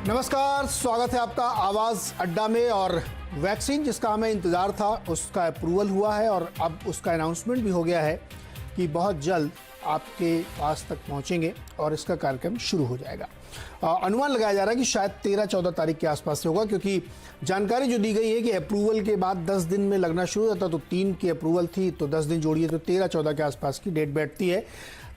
नमस्कार, स्वागत है आपका आवाज अड्डा में। और वैक्सीन जिसका हमें इंतजार था उसका अप्रूवल हुआ है और अब उसका अनाउंसमेंट भी हो गया है कि बहुत जल्द आपके पास तक पहुंचेंगे और इसका कार्यक्रम शुरू हो जाएगा। अनुमान लगाया जा रहा है कि शायद 13-14 तारीख के आसपास से होगा, क्योंकि जानकारी जो दी गई है कि अप्रूवल के बाद 10 दिन में लगना शुरू होता, तो 3 की अप्रूवल थी तो 10 दिन जोड़िए तो 13-14 के आसपास की डेट बैठती है।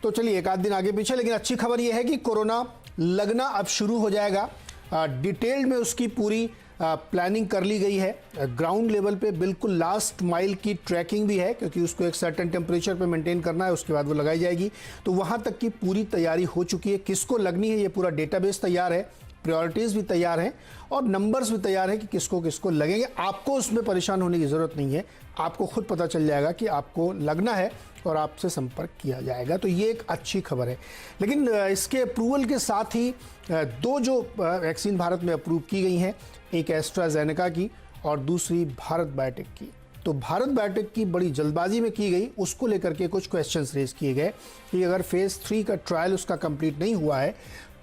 तो चलिए एक आध दिन आगे पीछे, लेकिन अच्छी खबर यह है कि कोरोना लगना अब शुरू हो जाएगा। डिटेल्ड में उसकी पूरी प्लानिंग कर ली गई है। ग्राउंड लेवल पे बिल्कुल लास्ट माइल की ट्रैकिंग भी है, क्योंकि उसको एक सर्टेन टेम्परेचर पे मेंटेन करना है, उसके बाद वो लगाई जाएगी। तो वहाँ तक की पूरी तैयारी हो चुकी है। किसको लगनी है ये पूरा डेटाबेस तैयार है, प्रायोरिटीज़ भी तैयार हैं और नंबर्स भी तैयार हैं कि किसको किसको लगेंगे। आपको उसमें परेशान होने की ज़रूरत नहीं है, आपको खुद पता चल जाएगा कि आपको लगना है और आपसे संपर्क किया जाएगा। तो ये एक अच्छी खबर है। लेकिन इसके अप्रूवल के साथ ही 2 जो वैक्सीन भारत में अप्रूव की गई हैं, एक एस्ट्राजेनेका की और दूसरी भारत बायोटेक की। तो भारत बायोटेक की बड़ी जल्दबाजी में की गई, उसको लेकर के कुछ क्वेश्चंस रेज किए गए कि अगर फेज़ 3 का ट्रायल उसका कंप्लीट नहीं हुआ है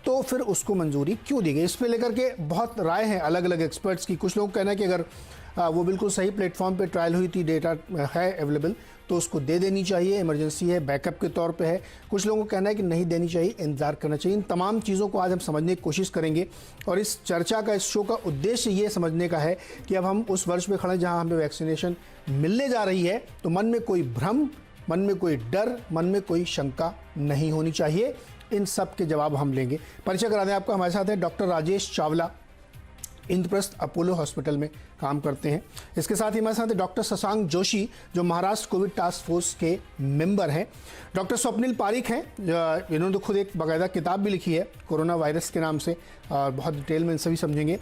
तो फिर उसको मंजूरी क्यों दी गई। इस पे लेकर के बहुत राय है अलग अलग एक्सपर्ट्स की। कुछ लोग कहना है कि अगर वो बिल्कुल सही प्लेटफॉर्म पे ट्रायल हुई थी, डेटा है अवेलेबल, तो उसको दे देनी चाहिए, इमरजेंसी है, बैकअप के तौर पे है। कुछ लोगों का कहना है कि नहीं देनी चाहिए, इंतजार करना चाहिए। इन तमाम चीज़ों को आज हम समझने की कोशिश करेंगे और इस चर्चा का, इस शो का उद्देश्य ये समझने का है कि अब हम उस वर्ष में खड़े हैं जहाँ हमें वैक्सीनेशन मिलने जा रही है, तो मन में कोई भ्रम, मन में कोई डर, मन में कोई शंका नहीं होनी चाहिए। इन सब के जवाब हम लेंगे। परिचय करा दें आपको, हमारे साथ हैं doctor Rajesh Chawla, Indraprastha Apollo hospital में काम करते हैं। इसके साथ ही हमारे साथ हैं डॉक्टर शशांक जोशी, जो महाराष्ट्र कोविड टास्क फोर्स के मेंबर हैं। डॉक्टर स्वप्निल पारिक हैं, इन्होंने तो खुद एक बाकायदा किताब भी लिखी है कोरोना वायरस के नाम से, और बहुत डिटेल में इन सभी समझेंगे।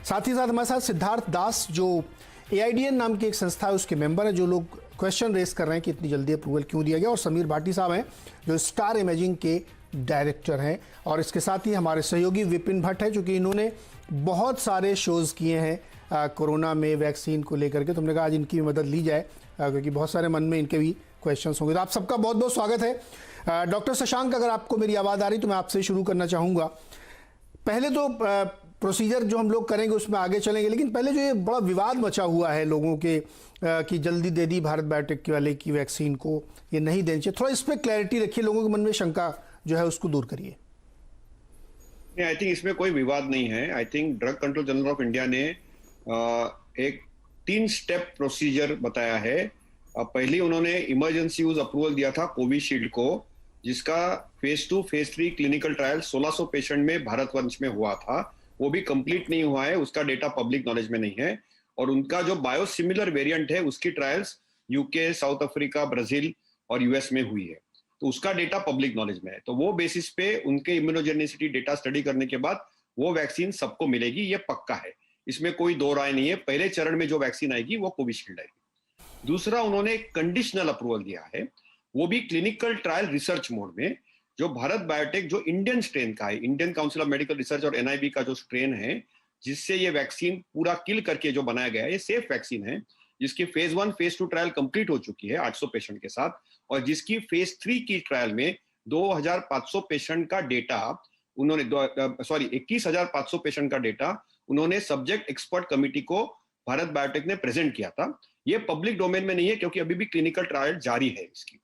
साथ ही साथ हमारे साथ सिद्धार्थ दास, जो AIDN नाम की एक संस्था है उसके मेंबर है, जो लोग क्वेश्चन रेस कर रहे हैं कि इतनी जल्दी अप्रूवल क्यों दिया गया। और समीर भाटी साहब हैं, जो स्टार इमेजिंग के डायरेक्टर हैं। और इसके साथ ही हमारे सहयोगी विपिन भट्ट है, क्योंकि इन्होंने बहुत सारे शोज़ किए हैं कोरोना में वैक्सीन को लेकर के। तुमने कहा आज इनकी मदद ली जाए, क्योंकि बहुत सारे मन में इनके भी क्वेश्चंस होंगे। तो आप सबका बहुत बहुत स्वागत है। डॉक्टर शशांक, अगर आपको मेरी आवाज़ आ रही तो मैं आपसे शुरू करना चाहूँगा। पहले तो प्रोसीजर जो हम लोग करेंगे उसमें आगे चलेंगे, लेकिन पहले जो ये बड़ा विवाद मचा हुआ है लोगों के कि जल्दी दे दी भारत बायोटेक वाले की वैक्सीन को, ये नहीं देनी चाहिए, थोड़ा इस पर क्लैरिटी रखिए, लोगों के मन में शंका जो है उसको दूर करिए। आई थिंक इसमें कोई विवाद नहीं है। I think drug control general of India ने एक 3 स्टेप प्रोसीजर बताया है। पहले उन्होंने इमरजेंसी यूज अप्रूवल दिया था कोविशील्ड को, जिसका phase 2 phase 3 clinical trial 1600 patient में भारतवर्ष में हुआ था। वो भी कंप्लीट नहीं हुआ है, उसका डेटा पब्लिक नॉलेज में नहीं है। और उनका जो बायोसिमिलर वेरिएंट है उसकी trials UK, south Africa, Brazil और यूएस में हुई है, तो उसका डेटा पब्लिक नॉलेज में है। तो वो बेसिस पे उनके इम्यूनोजेनिसिटी डेटा स्टडी करने के बाद वो वैक्सीन सबको मिलेगी, ये पक्का है, इसमें कोई दो राय नहीं है। पहले चरण में जो वैक्सीन आएगी वो कोविशील्ड आएगी। दूसरा, उन्होंने कंडीशनल अप्रूवल दिया है, वो भी क्लिनिकल ट्रायल रिसर्च मोड में। जो भारत बायोटेक जो इंडियन स्ट्रेन का है, Indian council of medical research और NIB का जो स्ट्रेन है, जिससे ये वैक्सीन पूरा किल करके जो बनाया गया है, ये सेफ वैक्सीन है, जिसकी फेज 1 फेज 2 ट्रायल कंप्लीट हो चुकी है 800 पेशेंट के साथ, और जिसकी फेज 3 की ट्रायल में 2500 पेशेंट का डेटा उन्होंने 21,500 पेशेंट का डेटा उन्होंने सब्जेक्ट एक्सपर्ट कमिटी को भारत बायोटेक ने प्रेजेंट किया था। ये पब्लिक डोमेन में नहीं है, क्योंकि अभी भी क्लिनिकल ट्रायल जारी है इसकी।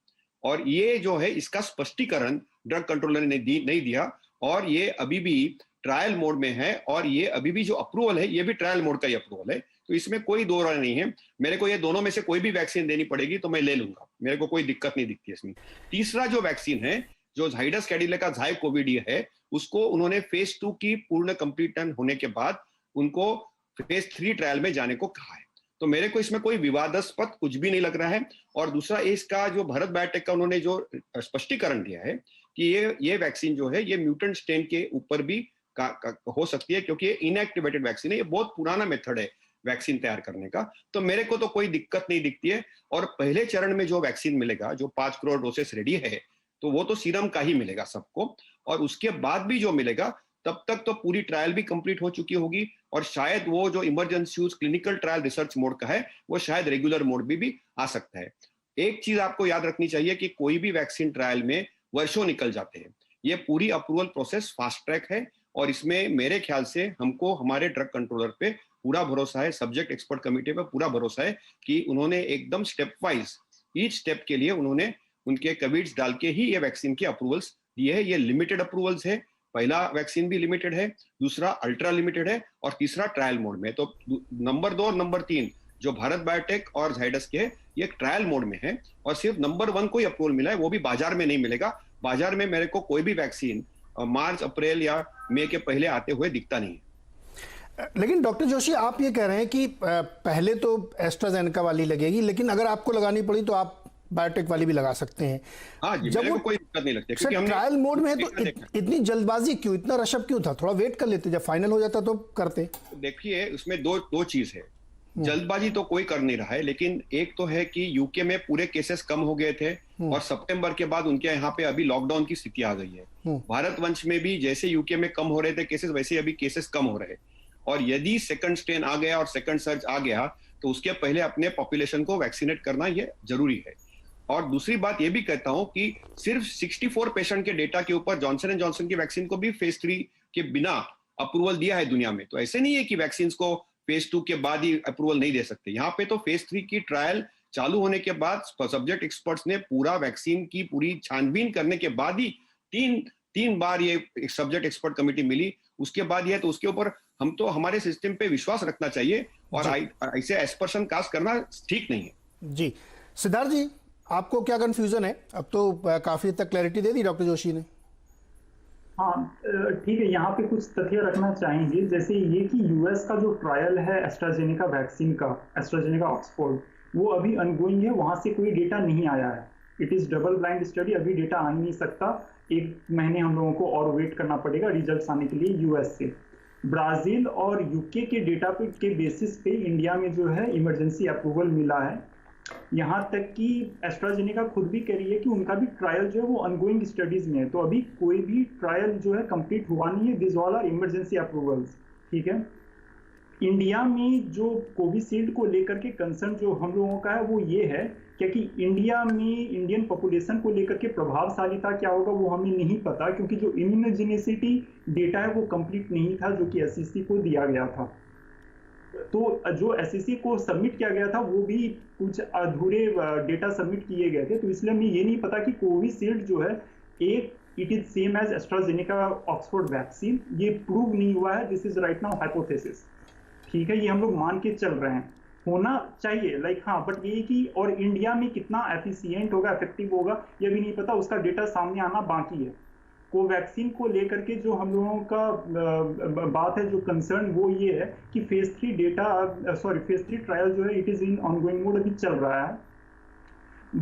और ये जो है इसका स्पष्टीकरण ड्रग कंट्रोलर ने नहीं दिया, और ये अभी भी ट्रायल मोड में है, और ये अभी भी जो अप्रूवल है ये भी ट्रायल मोड का ही अप्रूवल है। तो इसमें कोई दो राय नहीं है। मेरे को ये दोनों में से कोई भी वैक्सीन देनी पड़ेगी तो मैं ले लूंगा, मेरे को कोई दिक्कत नहीं दिखती इसमें। तीसरा जो वैक्सीन है, जो झाइडस कैडिला का झाई कोविड है, उसको उन्होंने फेज 2 की पूर्ण कंप्लीटन होने के बाद उनको फेज 3 ट्रायल में जाने को कहा है। तो मेरे को इसमें कोई विवादास्पद कुछ भी नहीं लग रहा है। और दूसरा, इसका जो भारत बायोटेक का उन्होंने जो स्पष्टीकरण दिया है कि ये वैक्सीन जो है ये म्यूटेंट स्ट्रेन के ऊपर भी हो सकती है, क्योंकि ये इनएक्टिवेटेड वैक्सीन है, ये बहुत पुराना मेथड है वैक्सीन तैयार करने का। तो मेरे को तो कोई दिक्कत नहीं दिखती है। और पहले चरण में जो वैक्सीन मिलेगा, जो 5 करोड़ डोसेस रेडी है, तो वो तो सीरम का ही मिलेगा सबको। और उसके बाद भी जो मिलेगा, तब तक तो पूरी ट्रायल भी कंप्लीट हो चुकी होगी, और शायद वो जो emergency use clinical trial research mode का है, वो शायद रेगुलर मोड भी आ सकता है। एक चीज आपको याद रखनी चाहिए कि कोई भी वैक्सीन ट्रायल में वर्षों निकल जाते हैं। ये पूरी अप्रूवल प्रोसेस फास्ट ट्रैक है, और इसमें मेरे ख्याल से हमको हमारे ड्रग कंट्रोलर पे पूरा भरोसा है, सब्जेक्ट एक्सपर्ट कमेटी पे पूरा भरोसा है कि उन्होंने एकदम स्टेप वाइज ईच स्टेप के लिए उन्होंने उनके कविड्स डाल के ही ये वैक्सीन की अप्रूवल्स दिए है। ये लिमिटेड अप्रूवल्स है, पहला वैक्सीन भी लिमिटेड है, दूसरा अल्ट्रा लिमिटेड है और तीसरा ट्रायल मोड में। तो नंबर 2 और नंबर 3 जो भारत बायोटेक और जाइडस के है ये ट्रायल मोड में है और सिर्फ नंबर 1 को ही अप्रूवल मिला है, वो भी बाजार में नहीं मिलेगा। बाजार में मेरे को कोई भी वैक्सीन मार्च अप्रैल या मई के पहले आते हुए दिखता नहीं है। लेकिन डॉक्टर जोशी आप ये कह रहे हैं कि पहले तो एस्ट्राजेनेका वाली लगेगी, लेकिन अगर आपको लगानी पड़ी तो आप बायोटेक वाली भी लगा सकते हैं। हाँ जी, जब वो कोई दिक्कत नहीं लगती क्योंकि हमने ट्रायल मोड में है तो इतनी जल्दबाजी क्यों, इतना रशब क्यों था? थोड़ा वेट कर लेते, जब फाइनल हो जाता तो करते। देखिए उसमें दो चीज है, जल्दबाजी तो कोई कर नहीं रहा है, लेकिन एक तो है कि यूके में पूरे केसेस कम हो गए थे और सितंबर के बाद उनके यहाँ पे अभी लॉकडाउन की स्थिति आ गई है। भारतवंश में भी जैसे यूके में कम हो रहे थे केसेस, वैसे अभी केसेस कम हो रहे, और यदि सेकंड स्ट्रेन आ गया और सेकंड सर्ज आ गया तो उसके पहले अपने पॉपुलेशन को वैक्सीनेट करना ये जरूरी है। और दूसरी बात ये भी कहता हूं कि सिर्फ 64 पेशेंट के डेटा के ऊपर जॉनसन एंड जॉनसन की वैक्सीन को भी फेज 3 के बिना अप्रूवल दिया है दुनिया में। तो ऐसे नहीं है कि वैक्सीन को फेज 2 के बाद ही अप्रूवल नहीं दे सकते। यहाँ पे तो फेज 3 की ट्रायल चालू होने के बाद सब्जेक्ट एक्सपर्ट्स ने पूरा वैक्सीन की पूरी छानबीन करने के बाद ही तीन बार ये सब्जेक्ट एक्सपर्ट कमेटी मिली, उसके बाद ये, तो उसके ऊपर हम तो हमारे सिस्टम पे विश्वास रखना चाहिए और ऐसे एस्पर्शन कास्ट करना ठीक नहीं है। जी सिद्धार्थ जी, आपको क्या कंफ्यूजन है? अब तो काफी तक क्लैरिटी दे दी डॉक्टर जोशी ने। हाँ ठीक है, यहाँ पे कुछ तथ्य रखना चाहेंगे, जैसे ये कि यूएस का जो ट्रायल है एस्ट्राजेनेका वैक्सीन का, एस्ट्राजेनेका ऑक्सफोर्ड, वो अभी अनगोइंग है, वहां से कोई डेटा नहीं आया है। It is double blind study, अभी डेटा आ नहीं सकता, 1 महीने हम लोगों को और वेट करना पड़ेगा रिजल्ट्स आने के लिए यूएस से। ब्राजील और यूके के डेटा के बेसिस पे इंडिया में जो है इमरजेंसी अप्रूवल मिला है। यहाँ तक कि एस्ट्राजेनेका खुद भी कह रही है कि उनका भी ट्रायल जो है वो अनगोइंग स्टडीज में है, तो अभी कोई भी ट्रायल जो है कंप्लीट हुआ नहीं है। This all are emergency approvals, ठीक है। इंडिया में जो कोविशील्ड को लेकर के कंसर्न जो हम लोगों का है वो ये है कि इंडिया में इंडियन पॉपुलेशन को लेकर के प्रभावशालीता क्या होगा वो हमें नहीं पता, क्योंकि जो इम्यूनोजेनिसिटी डेटा है वो कंप्लीट नहीं था जो कि एसईसी को दिया गया था। तो जो एसईसी को सबमिट किया गया था वो भी कुछ अधूरे डेटा सबमिट किए गए थे, तो इसलिए हमें ये नहीं पता कि कोविशील्ड जो है it is same as AstraZeneca Oxford vaccine, ये प्रूव नहीं हुआ है। This is right now hypothesis, ठीक है, ये हम लोग मान के चल रहे हैं, होना चाहिए लाइक हाँ, बट ये कि और इंडिया में कितना एफिशिएंट होगा, इफेक्टिव होगा, ये भी नहीं पता, उसका डेटा सामने आना बाकी है। कोवैक्सीन को लेकर के जो हम लोगों का बात है, जो कंसर्न वो ये है कि फेज 3 ट्रायल जो है it is in ongoing mode, अभी चल रहा है।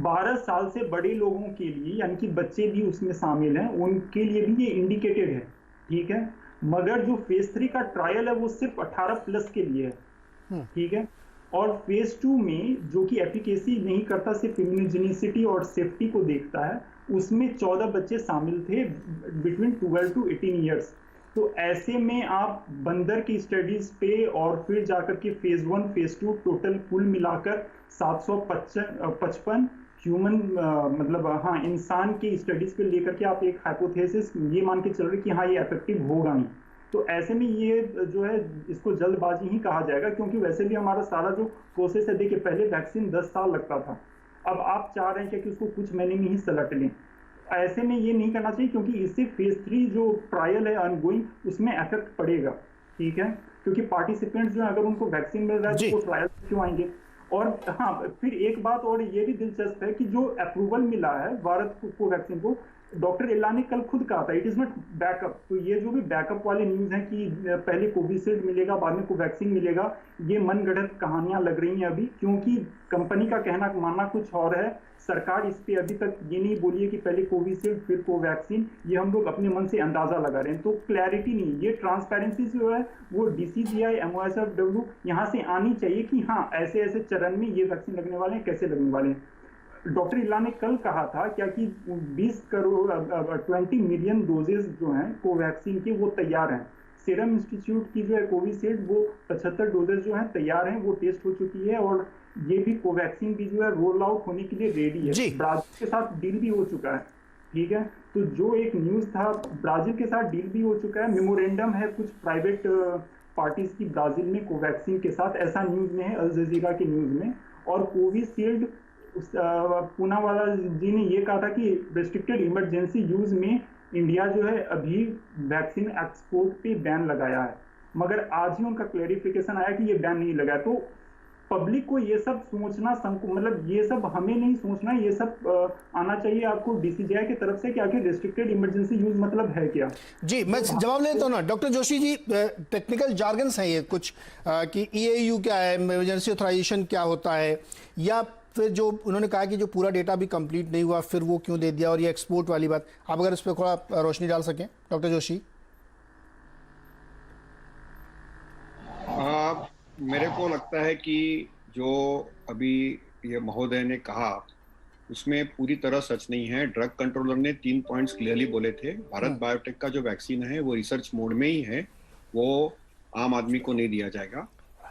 12 साल से बड़े लोगों के लिए, यानी कि बच्चे भी उसमें शामिल हैं, उनके लिए भी ये इंडिकेटेड है, ठीक है। मगर जो फेज 3 का ट्रायल है वो सिर्फ 18 प्लस के लिए है, ठीक है। और फेज 2 में जो कि एफिकेसी नहीं करता, सिर्फ इम्यूनोजेनिसिटी और सेफ्टी को देखता है, उसमें 14 बच्चे शामिल थे बिटवीन 12 टू 18 ईयर्स। तो ऐसे में आप बंदर की स्टडीज पे और फिर जाकर के फेज 1 फेज 2 टोटल कुल मिलाकर 755 ह्यूमन मतलब हाँ इंसान की स्टडीज पे लेकर के आप एक हाइपोथेसिस ये मान के चल रहे कि हाँ ये इफेक्टिव होगा नहीं। तो ऐसे में ये जो है इसको जल्दबाजी ही कहा जाएगा, क्योंकि वैसे भी हमारा सारा जो प्रोसेस है, देखिए पहले वैक्सीन 10 साल लगता था, अब आप चाह रहे हैं कि उसको कुछ महीने में ही सेलेक्ट लें। ऐसे में ये नहीं करना चाहिए, क्योंकि इससे फेज 3 जो ट्रायल है अनगोइंग उसमें इफेक्ट पड़ेगा, ठीक है, क्योंकि पार्टिसिपेंट्स जो है अगर उनको वैक्सीन मिल रहा है तो वो ट्रायल क्यों आएंगे। और हाँ, फिर एक बात और ये भी दिलचस्प है कि जो अप्रूवल मिला है भारत को वैक्सीन को, डॉक्टर इल्ला ने कल खुद कहा था इट इज नॉट बैकअप। तो ये जो भी बैकअप वाले न्यूज हैं कि पहले कोविशील्ड मिलेगा बाद में कोवैक्सीन मिलेगा, ये मनगढ़ंत कहानियां लग रही हैं अभी, क्योंकि कंपनी का कहना मानना कुछ और है। सरकार इस पे अभी तक ये नहीं बोली है कि पहले कोविशील्ड फिर कोवैक्सीन, ये हम लोग अपने मन से अंदाजा लगा रहे हैं, तो क्लैरिटी नहीं। ये ट्रांसपेरेंसी जो है वो DCGI MOSFW यहाँ से आनी चाहिए कि हाँ ऐसे ऐसे चरण में ये वैक्सीन लगने वाले हैं, कैसे लगने वाले हैं। डॉक्टर इल्ला ने कल कहा था क्या कि 20 मिलियन डोजेज जो हैं कोवैक्सीन के वो तैयार हैं। सीरम इंस्टीट्यूट की जो है कोविशील्ड वो 75 डोजेज जो हैं तैयार हैं, वो टेस्ट हो चुकी है, और ये भी कोवैक्सीन भी जो है रोल आउट होने के लिए रेडी है। ब्राजील के साथ डील भी हो चुका है, ठीक है। तो जो एक न्यूज़ था, ब्राजील के साथ डील भी हो चुका है, मेमोरेंडम है कुछ प्राइवेट पार्टीज की ब्राजील में कोवैक्सीन के साथ, ऐसा न्यूज़ में है, अल जजीरा की न्यूज़ में। और कोविशील्ड पूनावाला जी ने ये कहा था कि रेस्ट्रिक्टेड इमरजेंसी यूज में इंडिया जो है अभी वैक्सीन एक्सपोर्ट पे बैन लगाया है, मगर आज ही उनका क्लेरिफिकेशन आया कि ये बैन नहीं लगा। तो पब्लिक को ये सब सोचना मतलब ये सब हमें नहीं सोचना, ये सब आना चाहिए आपको डीसीजीआई की तरफ से कि आखिर रेस्ट्रिक्टेड इमरजेंसी यूज मतलब है क्या। जी मैं जवाब लेता हूँ ना doctor Joshi ji. Technical jargons हैं ये कुछ कि ईएयू क्या है, इमरजेंसी ऑथराइजेशन क्या होता है, या फिर जो उन्होंने कहा कि जो पूरा डेटा भी कंप्लीट नहीं हुआ फिर वो क्यों दे दिया, और ये एक्सपोर्ट वाली बात, आप अगर इस पर थोड़ा रोशनी डाल सकें डॉक्टर जोशी। मेरे को लगता है कि जो अभी ये महोदय ने कहा उसमें पूरी तरह सच नहीं है। ड्रग कंट्रोलर ने 3 पॉइंट्स क्लियरली बोले थे। भारत बायोटेक का जो वैक्सीन है वो रिसर्च मोड में ही है, वो आम आदमी को नहीं दिया जाएगा।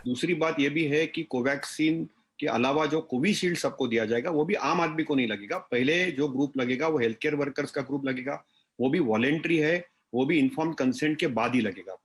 दूसरी बात ये भी है कि कोवैक्सीन के अलावा जो कोविशील्ड सबको दिया जाएगा वो भी आम आदमी को नहीं लगेगा। पहले जो ग्रुप लगेगा वो हेल्थ केयर वर्कर्स का ग्रुप लगेगा, वो भी वॉलेंट्री है, वो भी इन्फॉर्म्ड कंसेंट के बाद ही लगेगा।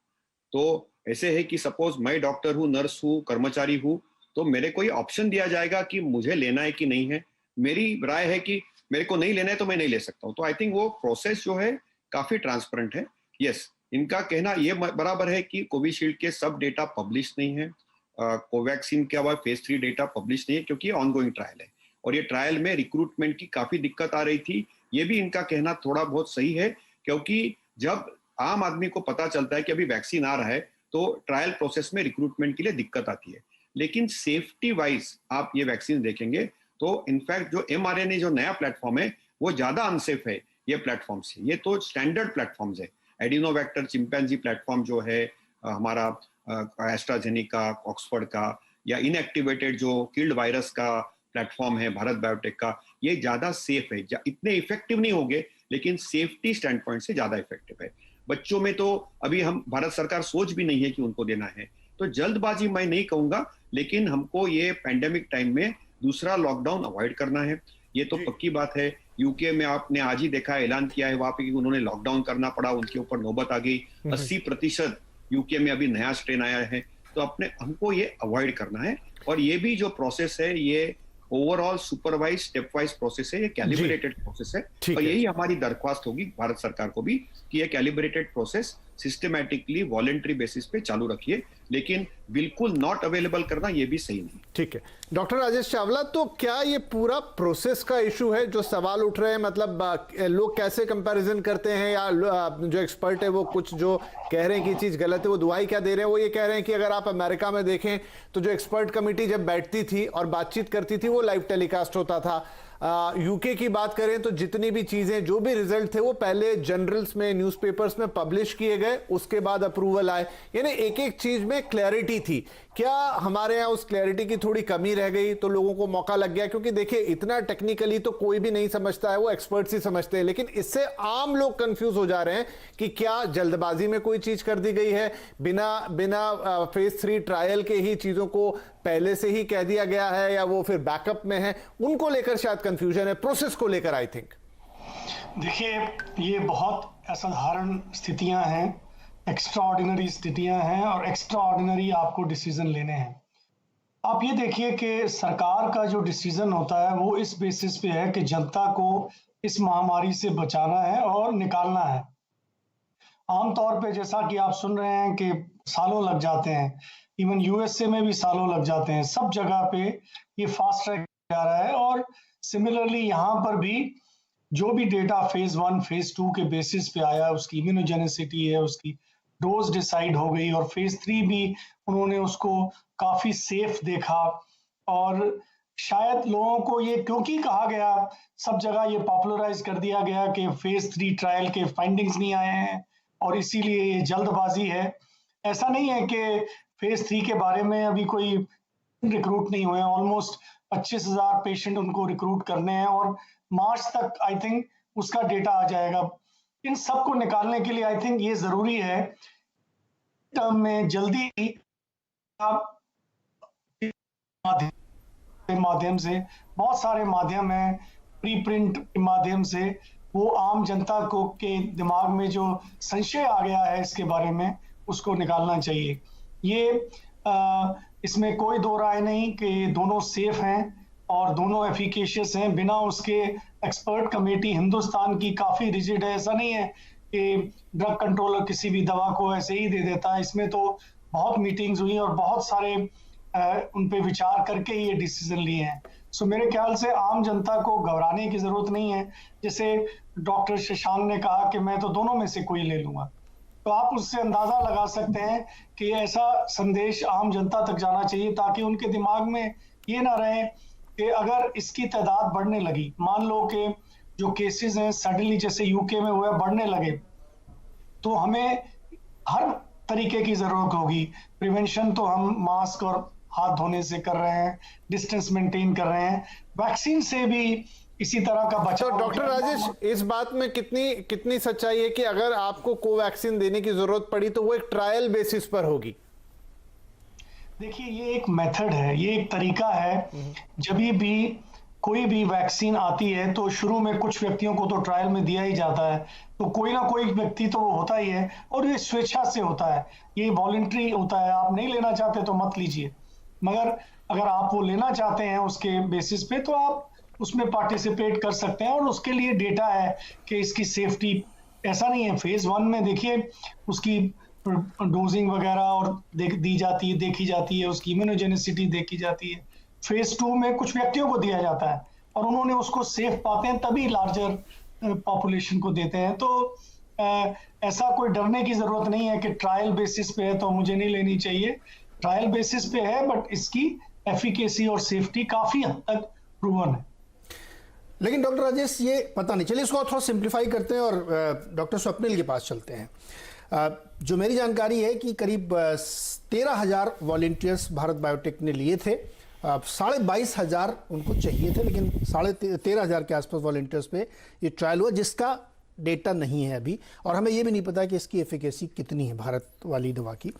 तो ऐसे है कि सपोज मैं डॉक्टर हूँ, नर्स हूँ, कर्मचारी हूँ, तो मेरे को ये ऑप्शन दिया जाएगा कि मुझे लेना है कि नहीं है। मेरी राय है कि मेरे को नहीं लेना है तो मैं नहीं ले सकता हूँ। तो आई थिंक वो प्रोसेस जो है काफी ट्रांसपेरेंट है। यस, इनका कहना ये बराबर है कि कोविशील्ड के सब डेटा पब्लिश नहीं है, कोवैक्सीन के अलावा फेज 3 डेटा पब्लिश नहीं है, क्योंकि ये ऑनगोइंग ट्रायल है और ये ट्रायल में रिक्रूटमेंट की काफी दिक्कत आ रही थी। ये भी इनका कहना थोड़ा बहुत सही है, क्योंकि जब आम आदमी को पता चलता है कि अभी वैक्सीन आ रहा है तो ट्रायल प्रोसेस में रिक्रूटमेंट के लिए दिक्कत आती है। लेकिन सेफ्टी वाइज आप ये वैक्सीन देखेंगे तो इनफैक्ट जो mRNA जो नया प्लेटफॉर्म है वो ज्यादा अनसेफ है ये प्लेटफॉर्म से। ये तो स्टैंडर्ड प्लेटफॉर्म्स है। एडिनोवेक्टर चिंपैंजी प्लेटफॉर्म जो है हमारा एस्ट्राजेनेका ऑक्सफोर्ड का, या इनएक्टिवेटेड जो किल्ड वायरस का प्लेटफॉर्म है भारत बायोटेक का, ये ज्यादा सेफ है। इतने इफेक्टिव नहीं होंगे लेकिन सेफ्टी स्टैंड पॉइंट से ज्यादा इफेक्टिव है। बच्चों में तो अभी हम भारत सरकार सोच भी नहीं है कि उनको देना है। तो जल्दबाजी मैं नहीं कहूंगा, लेकिन हमको ये पैंडेमिक टाइम में दूसरा लॉकडाउन अवॉइड करना है। ये तो पक्की बात है। यूके में आपने आज ही देखा, ऐलान किया है वहां पे कि उन्होंने लॉकडाउन करना पड़ा, उनके ऊपर नौबत आ गई। 80% यूके में अभी नया स्ट्रेन आया है। तो अपने हमको ये अवॉइड करना है। और ये भी जो प्रोसेस है ये overall supervise step wise process है, ये कैलिब्रेटेड प्रोसेस है। और यही हमारी दरख्वास्त होगी भारत सरकार को भी कि ये calibrated process systematically voluntary basis पे चालू रखिए, लेकिन बिल्कुल नॉट अवेलेबल करना ये भी सही नहीं। ठीक है डॉक्टर राजेश चावला, तो क्या ये पूरा प्रोसेस का इशू है जो सवाल उठ रहे हैं? मतलब लोग कैसे कंपैरिजन करते हैं, या जो एक्सपर्ट है वो कुछ जो कह रहे हैं कि चीज गलत है वो दुहाई क्या दे रहे हैं? वो ये कह रहे हैं कि अगर आप अमेरिका में देखें तो जो एक्सपर्ट कमेटी जब बैठती थी और बातचीत करती थी वो लाइव टेलीकास्ट होता था। यूके की बात करें तो जितनी भी चीजें, जो भी रिजल्ट थे वो पहले जर्नल्स में, न्यूज़पेपर्स में पब्लिश किए गए, उसके बाद अप्रूवल आए। यानी एक एक चीज में क्लैरिटी थी। क्या हमारे यहाँ उस क्लैरिटी की थोड़ी कमी रह गई तो लोगों को मौका लग गया? क्योंकि देखिए इतना टेक्निकली तो कोई भी नहीं समझता है, वो एक्सपर्ट्स ही समझते हैं, लेकिन इससे आम लोग कंफ्यूज हो जा रहे हैं कि क्या जल्दबाजी में कोई चीज कर दी गई है, बिना फेज 3 ट्रायल के ही चीजों को पहले से ही कह दिया गया है, या वो फिर बैकअप में है? उनको लेकर शायद कंफ्यूजन है, प्रोसेस को लेकर आई थिंक। देखिए ये बहुत असाधारण स्थितियां हैं, एक्स्ट्राऑर्डिनरी स्थितियां हैं, और एक्स्ट्राऑर्डिनरी आपको डिसीजन लेने हैं। आप ये देखिए कि सरकार का जो डिसीजन होता है वो इस बेसिस पे है कि जनता को इस महामारी से बचाना है और निकालना है। आमतौर पे जैसा कि आप सुन रहे हैं कि सालों लग जाते हैं, इवन यूएसए में भी सालों लग जाते हैं, सब जगह पे ये फास्ट ट्रैक जा रहा है। और सिमिलरली यहाँ पर भी जो भी डेटा फेज 1 फेज 2 के बेसिस पे आया, उसकी इम्यूनोजेनिसिटी है, उसकी डोज डिसाइड हो गई, और फेज 3 भी उन्होंने उसको काफी सेफ देखा। और शायद लोगों को ये क्योंकि कहा गया, सब जगह ये पॉपुलराइज कर दिया गया कि फेज 3 ट्रायल के फाइंडिंग्स नहीं आए हैं और इसीलिए ये जल्दबाजी है। ऐसा नहीं है कि फेज 3 के बारे में अभी कोई रिक्रूट नहीं हुए हैं। ऑलमोस्ट 25,000 पेशेंट उनको रिक्रूट करने हैं और मार्च तक आई थिंक उसका डेटा आ जाएगा। इन सब को निकालने के लिए आई थिंक ये जरूरी है टर्म में जल्दी माध्यम से, बहुत सारे माध्यम हैं, प्री प्रिंट के माध्यम से वो आम जनता को के दिमाग में जो संशय आ गया है इसके बारे में उसको निकालना चाहिए। ये इसमें कोई दो राय नहीं कि दोनों सेफ हैं और दोनों एफिकेशियस हैं। बिना उसके एक्सपर्ट कमेटी हिंदुस्तान की काफ़ी रिजिड है, ऐसा नहीं है कि ड्रग कंट्रोलर किसी भी दवा को ऐसे ही दे देता है। इसमें तो बहुत मीटिंग्स हुई और बहुत सारे उन पे विचार करके ये डिसीजन लिए हैं। सो मेरे ख्याल से आम जनता को घबराने की जरूरत नहीं है। जैसे डॉक्टर शशांक ने कहा कि मैं तो दोनों में से कोई ले लूंगा, तो आप उससे अंदाजा लगा सकते हैं कि ऐसा संदेश आम जनता तक जाना चाहिए ताकि उनके दिमाग में ये ना रहे कि अगर इसकी तादाद बढ़ने लगी, मान लो कि जो केसेस हैं सडनली जैसे यूके में हुआ बढ़ने लगे, तो हमें हर तरीके की जरूरत होगी। प्रिवेंशन तो हम मास्क और हाथ धोने से कर रहे हैं, डिस्टेंस मेंटेन कर रहे हैं, वैक्सीन से भी इसी तरह का बचाव। तो डॉक्टर राजेश, इस बात में कितनी सच्चाई है कि अगर आपको कोवैक्सीन देने की जरूरत पड़ी तो वो एक ट्रायल बेसिस पर होगी? देखिए, ये एक मेथड है, ये एक तरीका है। जब भी कोई भी वैक्सीन आती है तो शुरू में कुछ व्यक्तियों को तो ट्रायल में दिया ही जाता है, तो कोई ना कोई व्यक्ति तो वो होता ही है और ये स्वेच्छा से होता है, ये वॉलंटरी होता है। आप नहीं लेना चाहते तो मत लीजिए, मगर अगर आप वो लेना चाहते हैं उसके बेसिस पे तो आप उसमें पार्टिसिपेट कर सकते हैं। और उसके लिए डेटा है कि इसकी सेफ्टी, ऐसा नहीं है फेज 1 में देखिए उसकी डोजिंग वगैरह और दी जाती है, देखी जाती है, उसकी इम्यूनोजेनिसिटी देखी जाती है। फेज 2 में कुछ व्यक्तियों को दिया जाता है और उन्होंने उसको सेफ पाते हैं तभी लार्जर पॉपुलेशन को देते हैं। तो ऐसा कोई डरने की जरूरत नहीं है कि ट्रायल बेसिस पे है तो मुझे नहीं लेनी चाहिए। ट्रायल बेसिस पे है बट इसकी एफिकेसी और सेफ्टी काफी हद तक प्रूवन है। लेकिन डॉक्टर राजेश, ये पता नहीं, चलिए इसको थोड़ा सिंप्लीफाई करते हैं और डॉक्टर स्वप्निल के पास चलते हैं। जो मेरी जानकारी है कि करीब 13,000 वॉलंटियर्स भारत बायोटेक ने लिए थे, 22,500 उनको चाहिए थे, लेकिन 13,500 के आसपास वॉलंटियर्स पे ये ट्रायल हुआ जिसका डेटा नहीं है अभी, और हमें ये भी नहीं पता कि इसकी एफिकेसी कितनी है भारत वाली दवा की।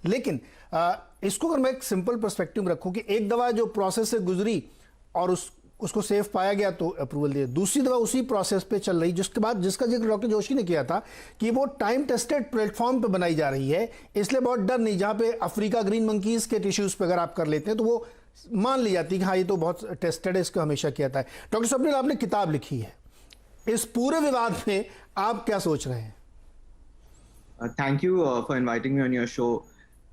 लेकिन इसको अगर मैं एक सिंपल पर्सपेक्टिव में रखूँ कि एक दवा जो प्रोसेस से गुजरी और उसको सेफ पाया गया तो अप्रूवल दिया, दूसरी दवा उसी प्रोसेस पे चल रही, जिसके बाद जिसका जिक्र डॉक्टर जोशी ने किया था कि वो टाइम टेस्टेड प्लेटफॉर्म पे बनाई जा रही है, इसलिए बहुत डर नहीं। जहाँ पे अफ्रीका ग्रीन मंकीज के टिश्यूज पे अगर आप कर लेते हैं तो वो मान ली जाती है कि हाँ ये तो बहुत टेस्टेड है, इसको हमेशा किया था। डॉक्टर स्वप्निल, आपने किताब लिखी है, इस पूरे विवाद में आप क्या सोच रहे हैं? Thank you for inviting me on your show.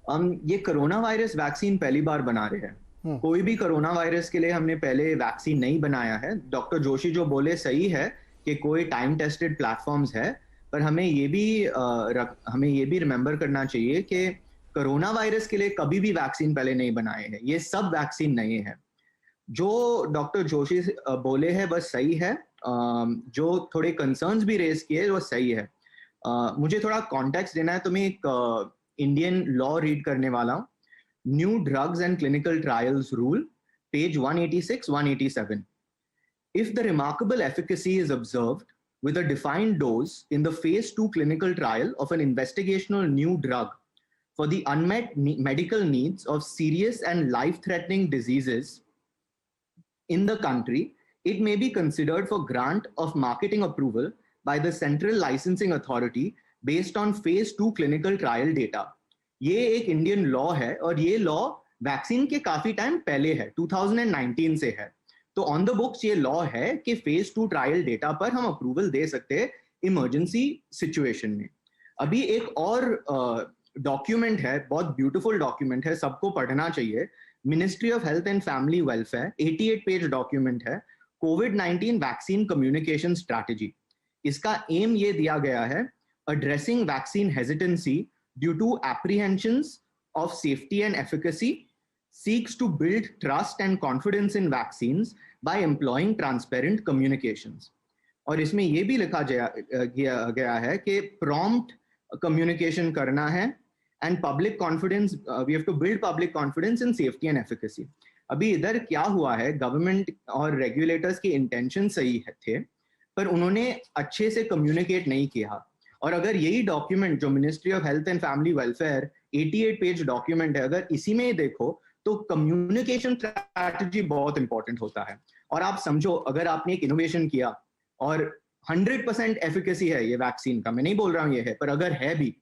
ये कोरोना वायरस वैक्सीन पहली बार बना रहे हैं। कोई भी कोरोना वायरस के लिए हमने पहले वैक्सीन नहीं बनाया है। डॉक्टर जोशी जो बोले सही है कि कोई टाइम टेस्टेड प्लेटफॉर्म्स है, पर हमें ये भी रिमेंबर करना चाहिए कि कोरोना वायरस के लिए कभी भी वैक्सीन पहले नहीं बनाए हैं। ये सब वैक्सीन नए हैं। जो डॉक्टर जोशी बोले हैं बस सही है, जो थोड़े कंसर्न्स भी रेज किए वो सही है। मुझे थोड़ा कॉन्टेक्स्ट देना है तो मैं एक इंडियन लॉ रीड करने वाला हूँ। New Drugs and Clinical Trials Rule, page 186-187. If the remarkable efficacy is observed with a defined dose in the phase 2 clinical trial of an investigational new drug for the unmet medical needs of serious and life-threatening diseases in the country, it may be considered for grant of marketing approval by the Central Licensing Authority based on phase 2 clinical trial data. ये एक Indian law है और ये law vaccine के काफी time पहले है, 2019 से है। तो ऑन द बुक्स ये लॉ है कि फेज 2 ट्रायल डेटा पर हम अप्रूवल दे सकते हैं इमरजेंसी सिचुएशन में। अभी एक और डॉक्यूमेंट है, बहुत ब्यूटीफुल डॉक्यूमेंट है, सबको पढ़ना चाहिए। Ministry of health and family welfare 88 page document है, कोविड-19 वैक्सीन कम्युनिकेशन स्ट्रैटेजी। इसका एम ये दिया गया है, addressing vaccine hesitancy due to apprehensions of safety and efficacy, seeks to build trust and confidence in vaccines by employing transparent communications. और इसमें ये भी लिखा गया है कि prompt communication करना है and public confidence, we have to build public confidence in safety and efficacy. अभी इधर क्या हुआ है, गवर्नमेंट और रेगुलेटर्स की इंटेंशन सही थे, पर उन्होंने अच्छे से कम्युनिकेट नहीं किया। और अगर यही डॉक्यूमेंट जो ministry of health and family welfare 88 page document है, अगर इसी में देखो तो कम्युनिकेशन स्ट्रैटेजी बहुत इंपॉर्टेंट होता है। और आप समझो, अगर आपने एक इनोवेशन किया और 100% एफिकेसी है ये वैक्सीन का, मैं नहीं बोल रहा हूँ ये है, पर अगर है भी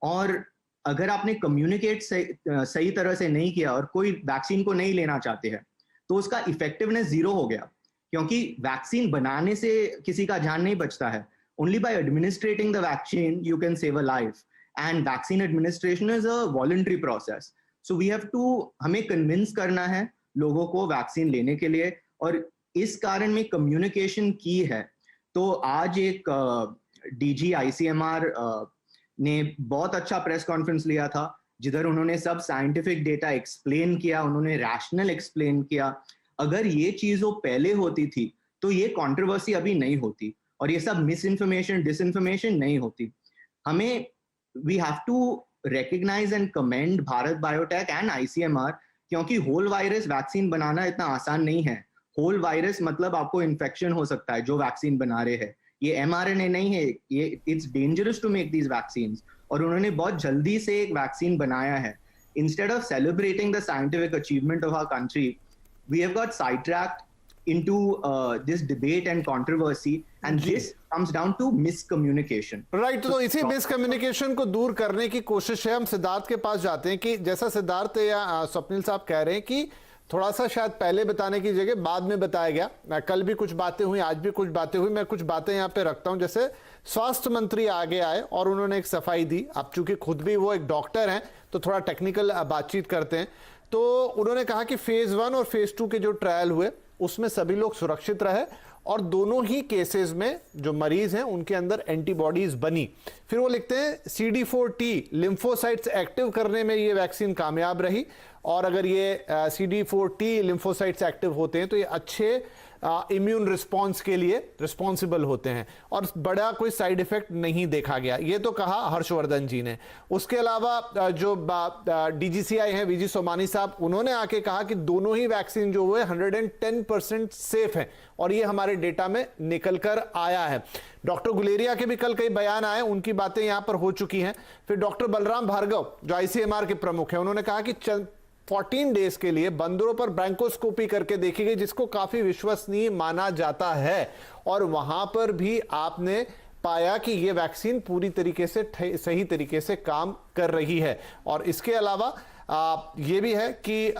और अगर आपने कम्युनिकेट सही तरह से नहीं किया और कोई वैक्सीन को नहीं लेना चाहते हैं तो उसका इफेक्टिवनेस 0 हो गया, क्योंकि वैक्सीन बनाने से किसी का जान नहीं बचता है. Only by administering the vaccine you can save a life, and vaccine administration is a voluntary process. So we have to, हमें कन्विंस करना है लोगों को वैक्सीन लेने के लिए, और इस कारण में कम्युनिकेशन की है. तो आज एक डीजी आईसीएमआर ने बहुत अच्छा प्रेस कॉन्फ्रेंस लिया था, जिधर उन्होंने सब साइंटिफिक डेटा एक्सप्लेन किया, उन्होंने रैशनल एक्सप्लेन किया. अगर ये चीज वो पहले होती थी तो ये कंट्रोवर्सी अभी नहीं होती और ये सब मिस इन्फॉर्मेशन डिसइंफॉर्मेशन नहीं होती. हमें we have to recognise and commend Bharat Biotech and ICMR, क्योंकि होल वायरस वैक्सीन बनाना इतना आसान नहीं है. होल वायरस मतलब आपको इन्फेक्शन हो सकता है जो वैक्सीन बना रहे हैं, ये एमआरएनए नहीं है, ये it's dangerous to make these vaccines. और उन्होंने बहुत जल्दी से एक वैक्सीन बनाया है. Instead of celebrating the scientific achievement of our country, we have got sidetracked into this debate and controversy, and this comes down to miscommunication. Right, तो इसी मिसकम्युनिकेशन को दूर करने की कोशिश है. हम सिद्धार्थ के पास जाते हैं कि जैसा सिद्धार्थ या स्वप्निल साहब कह रहे हैं कि थोड़ा सा शायद पहले बताने की जगह बाद में बताया गया. कल भी कुछ बातें हुई, आज भी कुछ बातें हुई. मैं कुछ बातें यहाँ पे रखता हूँ. जैसे स्वास्थ्य मंत्री आगे आए और उन्होंने एक सफाई दी. अब चूंकि खुद भी वो एक डॉक्टर हैं तो थोड़ा टेक्निकल बातचीत करते हैं. तो उन्होंने कहा कि फेज 1 और फेज 2 के जो ट्रायल हुए उसमें सभी लोग सुरक्षित रहे और दोनों ही केसेस में जो मरीज हैं उनके अंदर एंटीबॉडीज बनी. फिर वो लिखते हैं CD4T लिम्फोसाइट्स एक्टिव करने में ये वैक्सीन कामयाब रही, और अगर ये CD4T लिम्फोसाइट्स एक्टिव होते हैं तो ये अच्छे इम्यून रिस्पॉन्स के लिए रिस्पॉन्सिबल होते हैं और बड़ा कोई साइड इफेक्ट नहीं देखा गया. ये तो कहा हर्षवर्धन जी ने. उसके अलावा जो DGCI हैं वीजी सोमानी साहब, उन्होंने आके कहा कि दोनों ही वैक्सीन जो हुए 110% सेफ हैं और ये हमारे डेटा में निकल कर आया है. डॉक्टर गुलेरिया के भी कल कई बयान आए, उनकी बातें यहां पर हो चुकी हैं. फिर डॉक्टर बलराम भार्गव जो आईसीएमआर के प्रमुख हैं, उन्होंने कहा कि 14 डेज के लिए बंदरों पर ब्रैंकोस्कोपी करके देखी गई, जिसको काफी विश्वसनीय माना जाता है, और वहां पर भी आपने पाया कि यह वैक्सीन पूरी तरीके से सही तरीके से काम कर रही है. और इसके अलावा ये भी है कि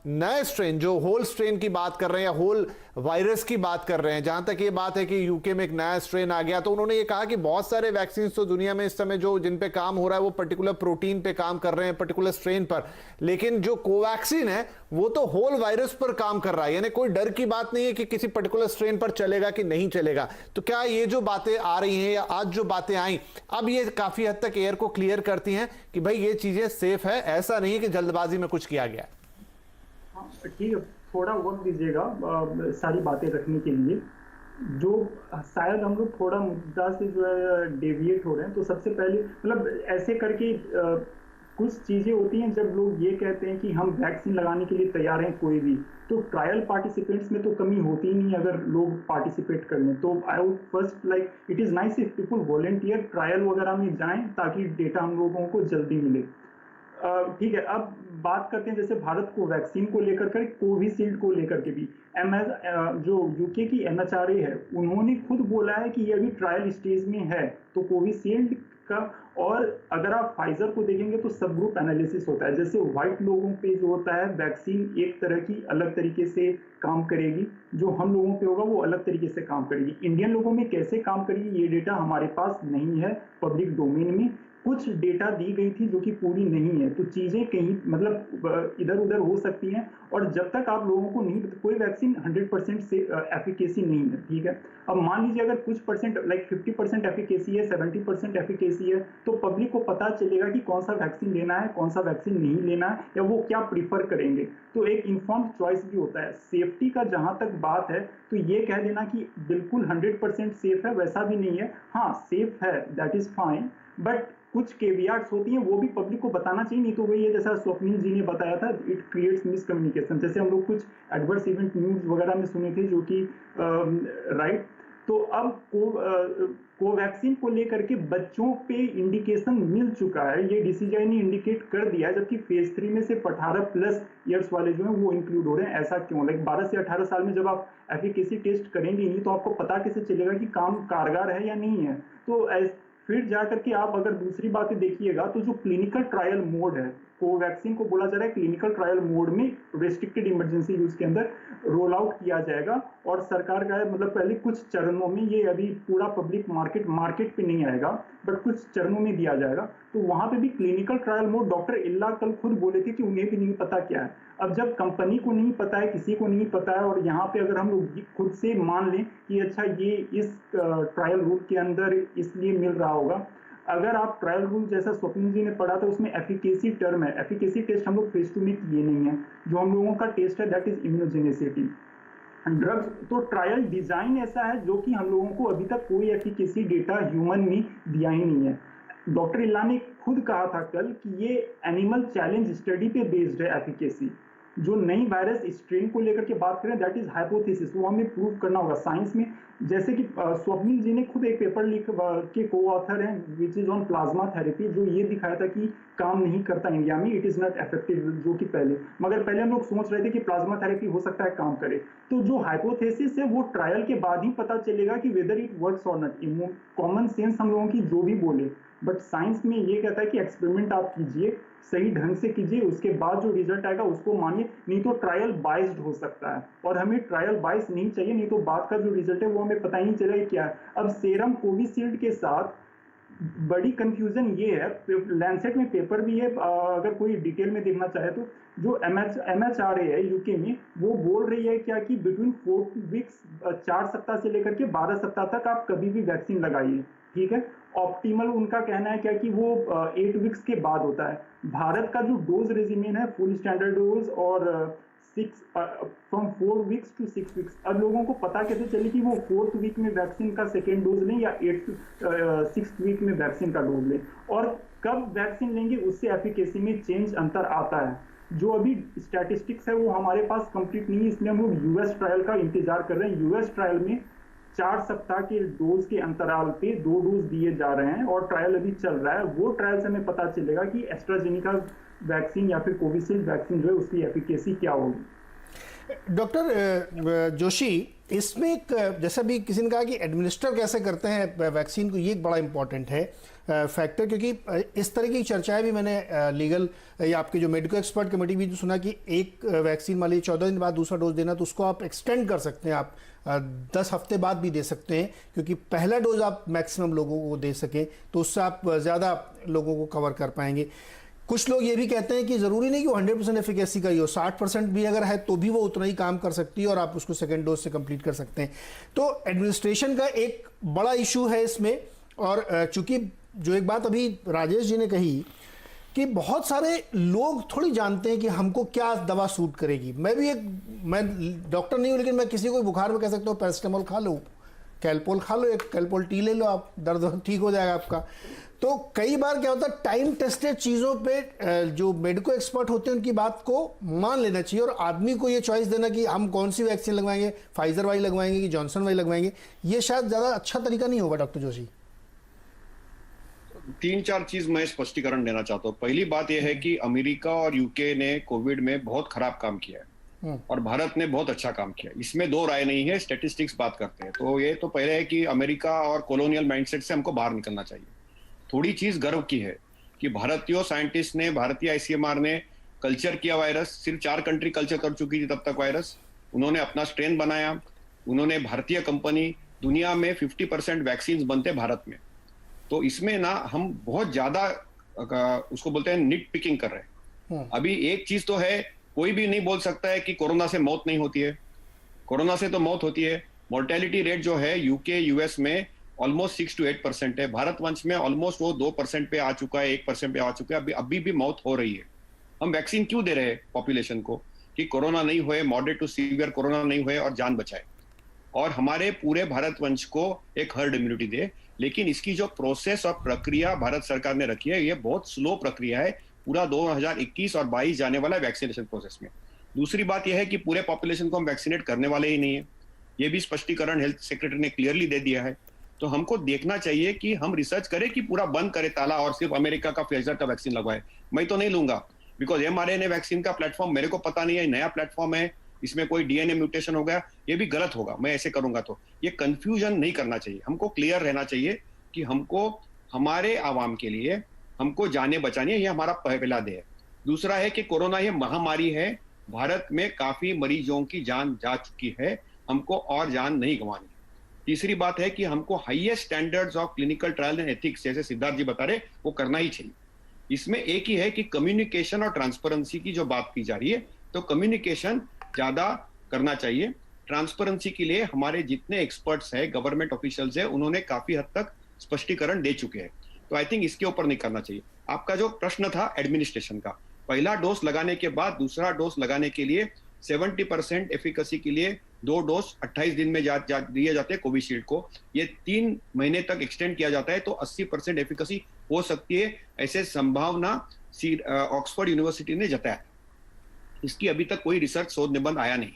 नए स्ट्रेन, जो होल स्ट्रेन की बात कर रहे हैं या होल वायरस की बात कर रहे हैं, जहां तक ये बात है कि यूके में एक नया स्ट्रेन आ गया, तो उन्होंने ये कहा कि बहुत सारे वैक्सीन तो दुनिया में इस समय जो जिन पे काम हो रहा है वो पर्टिकुलर प्रोटीन पे काम कर रहे हैं, पर्टिकुलर स्ट्रेन पर, लेकिन जो कोवैक्सीन है वो तो होल वायरस पर काम कर रहा है. यानी कोई डर की बात नहीं है कि किसी पर्टिकुलर स्ट्रेन पर चलेगा कि नहीं चलेगा. तो क्या ये जो बातें आ रही हैं या आज जो बातें आई, अब ये काफी हद तक एयर को क्लियर करती हैं कि भाई ये चीजें सेफ है, ऐसा नहीं है कि जल्दबाजी में कुछ किया गया? ठीक है, थोड़ा वक्त दीजिएगा सारी बातें रखने के लिए. जो शायद हम लोग थोड़ा मुद्दा से जो है डेविएट हो रहे हैं. तो सबसे पहले मतलब ऐसे करके कुछ चीजें होती हैं जब लोग ये कहते हैं कि हम वैक्सीन लगाने के लिए तैयार हैं कोई भी, तो ट्रायल पार्टिसिपेंट्स में तो कमी होती ही नहीं अगर लोग पार्टिसिपेट कर लें. तो I would first like it is nice if people volunteer trial वगैरह में जाएं ताकि डेटा हम लोगों को जल्दी मिले. ठीक है, अब बात करते हैं जैसे भारत को वैक्सीन को लेकर कर, कोविशील्ड को लेकर के भी जो यूके की MHRA है उन्होंने खुद बोला है कि ये अभी ट्रायल स्टेज में है. तो कोविशील्ड का, और अगर आप फाइजर को देखेंगे तो सब ग्रुप एनालिसिस होता है. जैसे व्हाइट लोगों पे जो होता है वैक्सीन एक तरह की अलग तरीके से काम करेगी, जो हम लोगों पे होगा वो अलग तरीके से काम करेगी. इंडियन लोगों में कैसे काम करेगी ये डेटा हमारे पास नहीं है पब्लिक डोमेन में. कुछ डेटा दी गई थी जो कि पूरी नहीं है, तो चीजें कहीं मतलब इधर उधर हो सकती हैं. और जब तक आप लोगों को नहीं, कोई वैक्सीन 100% से एफिकेसी नहीं है. ठीक है, अब मान लीजिए अगर कुछ परसेंट लाइक 50% एफिकेसी है, 70% एफिकेसी है, तो पब्लिक को पता चलेगा कि कौन सा वैक्सीन लेना है, कौन सा वैक्सीन नहीं लेना है, या वो क्या प्रीफर करेंगे. तो एक इन्फॉर्म्ड चॉइस भी होता है. सेफ्टी का जहां तक बात है तो ये कह देना कि बिल्कुल 100% सेफ है वैसा भी नहीं है. हाँ सेफ है, दैट इज फाइन, बट कुछ केवियाट्स होती हैं वो भी पब्लिक को बताना चाहिए. नहीं तो वही है जैसा स्वप्निल जी ने बताया था, इट क्रिएट्स मिसकम्युनिकेशन. जैसे हम लोग कुछ एडवर्स इवेंट न्यूज वगैरह में सुने थे जो कि राइट, तो अब कोवैक्सीन को लेकर के बच्चों पे इंडिकेशन मिल चुका है, ये DCGI ने इंडिकेट कर दिया है, जबकि फेज 3 में सिर्फ 18+ ईयर्स वाले जो हैं वो इंक्लूड हो रहे हैं। ऐसा क्यों? लाइक 12 से 18 साल में जब आप एफिकेसी टेस्ट करेंगे नहीं तो आपको पता कैसे चलेगा कि काम कारगर है या नहीं है? तो फिर जाकर के आप अगर दूसरी बातें देखिएगा तो जो क्लिनिकल ट्रायल मोड है, कोवैक्सीन को बोला जा रहा है क्लिनिकल ट्रायल मोड में रेस्ट्रिक्टेड इमरजेंसी यूज के अंदर रोल आउट किया जाएगा, और सरकार का मतलब पहले कुछ चरणों में, ये अभी पूरा पब्लिक मार्केट पे नहीं आएगा बट कुछ चरणों में दिया जाएगा। तो वहां पे भी क्लिनिकल ट्रायल मोड डॉक्टर इल्ला कल खुद बोले थे कि उन्हें भी नहीं पता क्या है। अब जब कंपनी को नहीं पता है, किसी को नहीं पता है, और यहाँ पे अगर हम लोग खुद से मान लें कि अच्छा ये इस ट्रायल रूट के अंदर इसलिए मिल रहा होगा, अगर आप ट्रायल रूल जैसा स्वप्निल जी ने पढ़ा था उसमें एफिकेसी टर्म है, एफिकेसी टेस्ट हम लोग फेज 2 में किए नहीं है, जो हम लोगों का टेस्ट है दैट इज इम्यूनोजेनिसिटी ड्रग्स। तो ट्रायल डिजाइन ऐसा है जो कि हम लोगों को अभी तक कोई एफिकेसी डेटा ह्यूमन में दिया ही नहीं है। डॉक्टर इल्ला ने खुद कहा था कल कि ये एनिमल चैलेंज स्टडी पे बेस्ड है एफिकेसी। जो नई वायरस स्ट्रेन को लेकर के बात करें दैट इज हाइपोथेसिस, वो हमें प्रूव करना होगा साइंस में। जैसे कि स्वप्निल जी ने खुद एक पेपर लिख के को ऑथर हैं which is on plasma therapy, जो ये दिखाया था कि काम नहीं करता इंडिया में, इट इज नॉट इफेक्टिव, जो कि मगर पहले हम लोग सोच रहे थे कि प्लाज्मा थेरेपी हो सकता है काम करे। तो जो हाइपोथेसिस है वो ट्रायल के बाद ही पता चलेगा कि वेदर इट वर्क्स और नॉट। कॉमन सेंस हम लोगों की जो भी बोले, बट साइंस में ये कहता है कि एक्सपेरिमेंट आप कीजिए, सही ढंग से कीजिए, उसके बाद जो रिजल्ट आएगा उसको मानिए, नहीं तो ट्रायल बाइस्ड हो सकता है, और हमें ट्रायल बाइस नहीं चाहिए, नहीं तो बाद का जो रिजल्ट है वो हमें पता ही नहीं चलेगा क्या है। अब सेरम कोविशील्ड के साथ बड़ी कंफ्यूजन ये है, लैंसेट में पेपर भी है, अगर कोई डिटेल में देखना चाहे तो, जो MHRA है यूके में, वो बोल रही है क्या कि बिटवीन 4 वीक्स 4 सप्ताह से लेकर के 12 सप्ताह तक आप कभी भी वैक्सीन लगाइए, ठीक है। ऑप्टिमल उनका कहना है क्या कि वो 8 वीक्स के बाद होता है। भारत का जो डोज रेजिमेन है फुल स्टैंडर्ड डोज और 4 वीक्स टू 6 वीक्स, अब लोगों को पता कैसे चले कि वो 4th वीक में वैक्सीन का सेकेंड डोज लें या 6th वीक में वैक्सीन का डोज लें, और कब वैक्सीन लेंगे उससे एफिकेसी में चेंज अंतर आता है। जो अभी स्टैटिस्टिक्स है वो हमारे पास कंप्लीट नहीं है, इसलिए हम लोग यूएस ट्रायल का इंतजार कर रहे हैं। यूएस ट्रायल में 4 सप्ताह के डोज के अंतराल पे 2 डोज दिए जा रहे हैं और ट्रायल अभी चल रहा है। वो ट्रायल से हमें पता चलेगा कि एस्ट्राजेनिका वैक्सीन या फिर कोविशील्ड वैक्सीन जो है उसकी एफिकेसी क्या होगी। डॉक्टर जोशी, इसमें एक जैसा भी किसी ने कहा कि एडमिनिस्टर कैसे करते हैं वैक्सीन को, ये एक बड़ा इंपॉर्टेंट है फैक्टर, क्योंकि इस तरह की चर्चाएं भी मैंने लीगल या आपके जो मेडिको एक्सपर्ट कमेटी भी सुना कि एक वैक्सीन मान लीजिए 14 दिन बाद दूसरा डोज देना, तो उसको आप एक्सटेंड कर सकते हैं, आप 10 हफ्ते बाद भी दे सकते हैं, क्योंकि पहला डोज आप मैक्सिमम लोगों को दे सकें तो उससे आप ज़्यादा लोगों को कवर कर पाएंगे। कुछ लोग ये भी कहते हैं कि ज़रूरी नहीं कि वो 100% एफिकेसी का ही हो, 60% भी अगर है तो भी वो उतना ही काम कर सकती है और आप उसको सेकेंड डोज से कंप्लीट कर सकते हैं। तो एडमिनिस्ट्रेशन का एक बड़ा इशू है इसमें, और चूंकि जो एक बात अभी राजेश जी ने कही कि बहुत सारे लोग थोड़ी जानते हैं कि हमको क्या दवा सूट करेगी। मैं डॉक्टर नहीं हूँ, लेकिन मैं किसी को बुखार में कह सकता हूँ पैरासिटामोल खा लो, कैलपोल खा लो, एक कैलपोल टी ले लो, आप दर्द ठीक हो जाएगा आपका। तो कई बार क्या होता है, टाइम टेस्टेड चीज़ों पे जो मेडिको एक्सपर्ट होते हैं उनकी बात को मान लेना चाहिए, और आदमी को ये चॉइस देना कि हम कौन सी वैक्सीन लगवाएंगे, फाइजर वाली लगवाएंगे कि जॉनसन वाली लगवाएंगे, ये शायद ज़्यादा अच्छा तरीका नहीं होगा। डॉक्टर जोशी, 3-4 चीज मैं स्पष्टीकरण देना चाहता हूँ। पहली बात यह है कि अमेरिका और यूके ने कोविड में बहुत खराब काम किया है और भारत ने बहुत अच्छा काम किया, इसमें दो राय नहीं है। स्टैटिस्टिक्स बात करते हैं तो ये तो पहले है कि अमेरिका और कॉलोनियल माइंडसेट से हमको बाहर निकलना चाहिए। थोड़ी चीज गर्व की है कि भारतीय साइंटिस्ट ने, भारतीय आईसीएमआर ने कल्चर किया वायरस, सिर्फ 4 कंट्री कल्चर कर चुकी थी तब तक वायरस, उन्होंने अपना स्ट्रेन बनाया, उन्होंने भारतीय कंपनी, दुनिया में 50% वैक्सीन बनते भारत में। तो इसमें ना हम बहुत ज्यादा उसको बोलते हैं निट पिकिंग कर रहे हैं। अभी एक चीज तो है, कोई भी नहीं बोल सकता है कि कोरोना से मौत नहीं होती है, कोरोना से तो मौत होती है। मोर्टेलिटी रेट जो है यूके यूएस में ऑलमोस्ट 6 to 8% है, भारतवंश में ऑलमोस्ट वो 2% पे आ चुका है, 1% पे आ चुका है, अभी भी मौत हो रही है। हम वैक्सीन क्यों दे रहे हैं पॉपुलेशन को कि कोरोना नहीं हुए, मॉडरेट टू सीवियर कोरोना नहीं हुए और जान बचाए, और हमारे पूरे भारतवंश को एक हर्ड इम्यूनिटी दे। लेकिन इसकी जो प्रोसेस और प्रक्रिया भारत सरकार ने रखी है, ये बहुत स्लो प्रक्रिया है, पूरा 2021 और 22 जाने वाला है वैक्सीनेशन प्रोसेस में। दूसरी बात यह है कि पूरे पॉपुलेशन को हम वैक्सीनेट करने वाले ही नहीं है, ये भी स्पष्टीकरण हेल्थ सेक्रेटरी ने क्लियरली दे दिया है। तो हमको देखना चाहिए कि हम रिसर्च करें कि पूरा बंद करे ताला और सिर्फ अमेरिका का फाइजर का वैक्सीन लगवाए। मैं तो नहीं लूंगा, बिकॉज mRNA वैक्सीन का प्लेटफॉर्म मेरे को पता नहीं है, नया प्लेटफॉर्म है, इसमें कोई डीएनए म्यूटेशन हो गया, ये भी गलत होगा मैं ऐसे करूंगा। तो ये कंफ्यूजन नहीं करना चाहिए, हमको क्लियर रहना चाहिए कि हमको हमारे आवाम के लिए हमको जाने बचानी है, ये हमारा पहला ध्येय है। दूसरा है कि कोरोना ये महामारी है, भारत में काफी मरीजों की जान जा चुकी है, हमको और जान नहीं गंवानी। तीसरी बात है कि हमको highest standards of clinical trial and ethics, जैसे सिद्धार्थ जी बता रहे, वो करना ही चाहिए। इसमें एक ही है कि कम्युनिकेशन और ट्रांसपेरेंसी की जो बात की जा रही है, तो कम्युनिकेशन ज्यादा करना चाहिए। ट्रांसपेरेंसी के लिए हमारे जितने एक्सपर्ट्स हैं, गवर्नमेंट ऑफिशियल्स हैं, उन्होंने काफी हद तक स्पष्टीकरण दे चुके हैं। तो आई थिंक इसके ऊपर नहीं करना चाहिए। आपका जो प्रश्न था एडमिनिस्ट्रेशन का, पहला डोज लगाने के बाद दूसरा डोज लगाने के लिए 70% एफिकेसी के लिए 2 डोज 28 दिन में दिए जाते हैं कोविशील्ड को, ये 3 महीने तक एक्सटेंड किया जाता है, तो 80% एफिकेसी हो सकती है, ऐसे संभावना ऑक्सफोर्ड यूनिवर्सिटी ने जताया। इसकी अभी तक कोई रिसर्च शोध निबंध आया नहीं।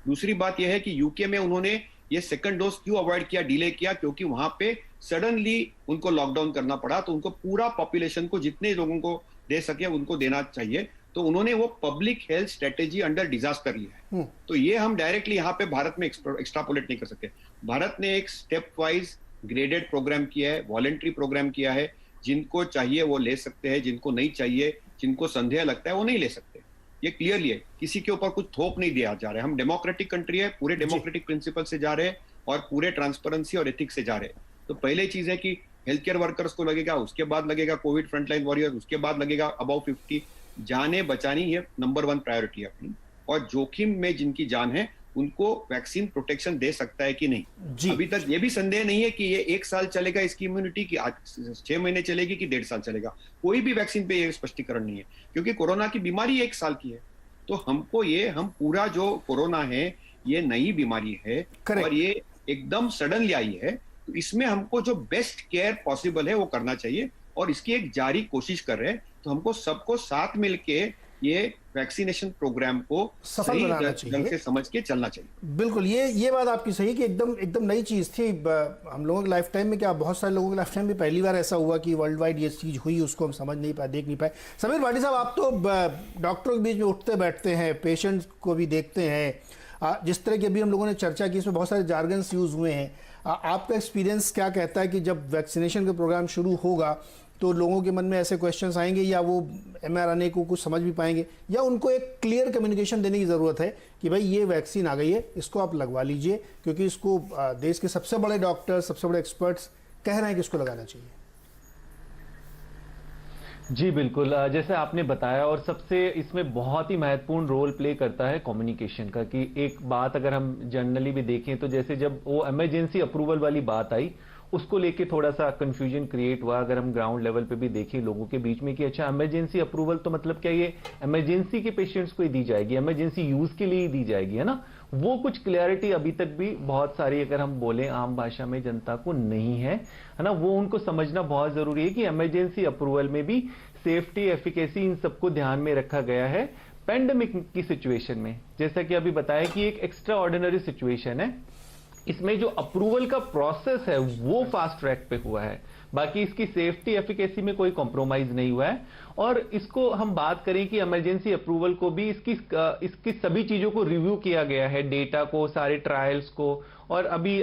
दूसरी बात यह है कि यूके में उन्होंने ये सेकंड डोज क्यों अवॉइड किया, डिले किया, क्योंकि वहां पे सडनली उनको लॉकडाउन करना पड़ा, तो उनको पूरा पॉपुलेशन को जितने लोगों को दे सके उनको देना चाहिए, तो उन्होंने वो public health strategy under disaster लिया है। तो ये हम डायरेक्टली यहाँ पे भारत में एक्स्ट्रापोलेट नहीं कर सकते। भारत ने एक स्टेप वाइज ग्रेडेड प्रोग्राम किया है, वॉलेंट्री प्रोग्राम किया है, जिनको चाहिए वो ले सकते हैं, जिनको नहीं चाहिए, जिनको संदेह लगता है वो नहीं ले सकते। ये क्लियरली है, किसी के ऊपर कुछ थोप नहीं दिया जा रहा है। हम डेमोक्रेटिक कंट्री है, पूरे डेमोक्रेटिक प्रिंसिपल से जा रहे हैं और पूरे ट्रांसपेरेंसी और एथिक्स से जा रहे हैं। तो पहले चीज है कि हेल्थ केयर वर्कर्स को लगेगा, उसके बाद लगेगा कोविड फ्रंटलाइन वॉरियर्स, उसके बाद लगेगा अबव 50। जाने बचानी ये नंबर 1 प्रायोरिटी है अपनी, और जोखिम में जिनकी जान है उनको वैक्सीन प्रोटेक्शन दे सकता है कि नहीं। अभी तक ये भी संदेह नहीं है कि ये 1 साल चलेगा इसकी इम्यूनिटी, की 6 महीने चलेगी कि 1.5 साल चलेगा, कोई भी वैक्सीन पे ये स्पष्टीकरण नहीं है, क्योंकि कोरोना की बीमारी 1 साल की है। तो हमको ये, हम पूरा जो कोरोना है ये नई बीमारी है और ये एकदम सडनली आई है, तो इसमें हमको जो बेस्ट केयर पॉसिबल है वो करना चाहिए, और इसकी एक जारी कोशिश कर रहे हैं। तो हमको सबको साथ मिलके ये वैक्सीनेशन प्रोग्राम को सफल बनाना चाहिए, ढंग से समझ के चलना चाहिए। बिल्कुल, ये बात आपकी सही कि एकदम नई चीज़ थी हम लोगों के लाइफ टाइम में। क्या बहुत सारे लोगों के लाइफ टाइम में पहली बार ऐसा हुआ कि वर्ल्ड वाइड ये चीज़ हुई, उसको हम समझ नहीं पाए, देख नहीं पाए। समीर भाटी साहब, आप तो डॉक्टरों के बीच में उठते बैठते हैं, पेशेंट्स को भी देखते हैं, जिस तरह की अभी हम लोगों ने चर्चा की इसमें बहुत सारे जार्गन्स यूज़ हुए हैं। आपका एक्सपीरियंस क्या कहता है कि जब वैक्सीनेशन का प्रोग्राम शुरू होगा तो लोगों के मन में ऐसे क्वेश्चंस आएंगे, या वो mRNA को कुछ समझ भी पाएंगे, या उनको एक क्लियर कम्युनिकेशन देने की ज़रूरत है कि भाई ये वैक्सीन आ गई है, इसको आप लगवा लीजिए, क्योंकि इसको देश के सबसे बड़े डॉक्टर, सबसे बड़े एक्सपर्ट्स कह रहे हैं कि इसको लगाना चाहिए। जी बिल्कुल, जैसे आपने बताया, और सबसे इसमें बहुत ही महत्वपूर्ण रोल प्ले करता है कम्युनिकेशन का। कि एक बात अगर हम जनरली भी देखें तो जैसे जब वो इमरजेंसी अप्रूवल वाली बात आई, उसको लेके थोड़ा सा कंफ्यूजन क्रिएट हुआ। अगर हम ग्राउंड लेवल पे भी देखें लोगों के बीच में कि अच्छा इमरजेंसी अप्रूवल तो मतलब क्या ये इमरजेंसी के पेशेंट्स को ही दी जाएगी, इमरजेंसी यूज के लिए ही दी जाएगी, है ना। वो कुछ क्लैरिटी अभी तक भी बहुत सारी, अगर हम बोले आम भाषा में, जनता को नहीं है ना। वो उनको समझना बहुत जरूरी है कि इमरजेंसी अप्रूवल में भी सेफ्टी, एफिकेसी, इन सबको ध्यान में रखा गया है पेंडेमिक की सिचुएशन में। जैसा कि अभी बताया कि एक एक्स्ट्रा ऑर्डिनरी सिचुएशन है, इसमें जो अप्रूवल का प्रोसेस है वो फास्ट ट्रैक पे हुआ है, बाकी इसकी सेफ्टी एफिकेसी में कोई कॉम्प्रोमाइज नहीं हुआ है। और इसको हम बात करें कि इमरजेंसी अप्रूवल को भी इसकी सभी चीजों को रिव्यू किया गया है, डेटा को, सारे ट्रायल्स को। और अभी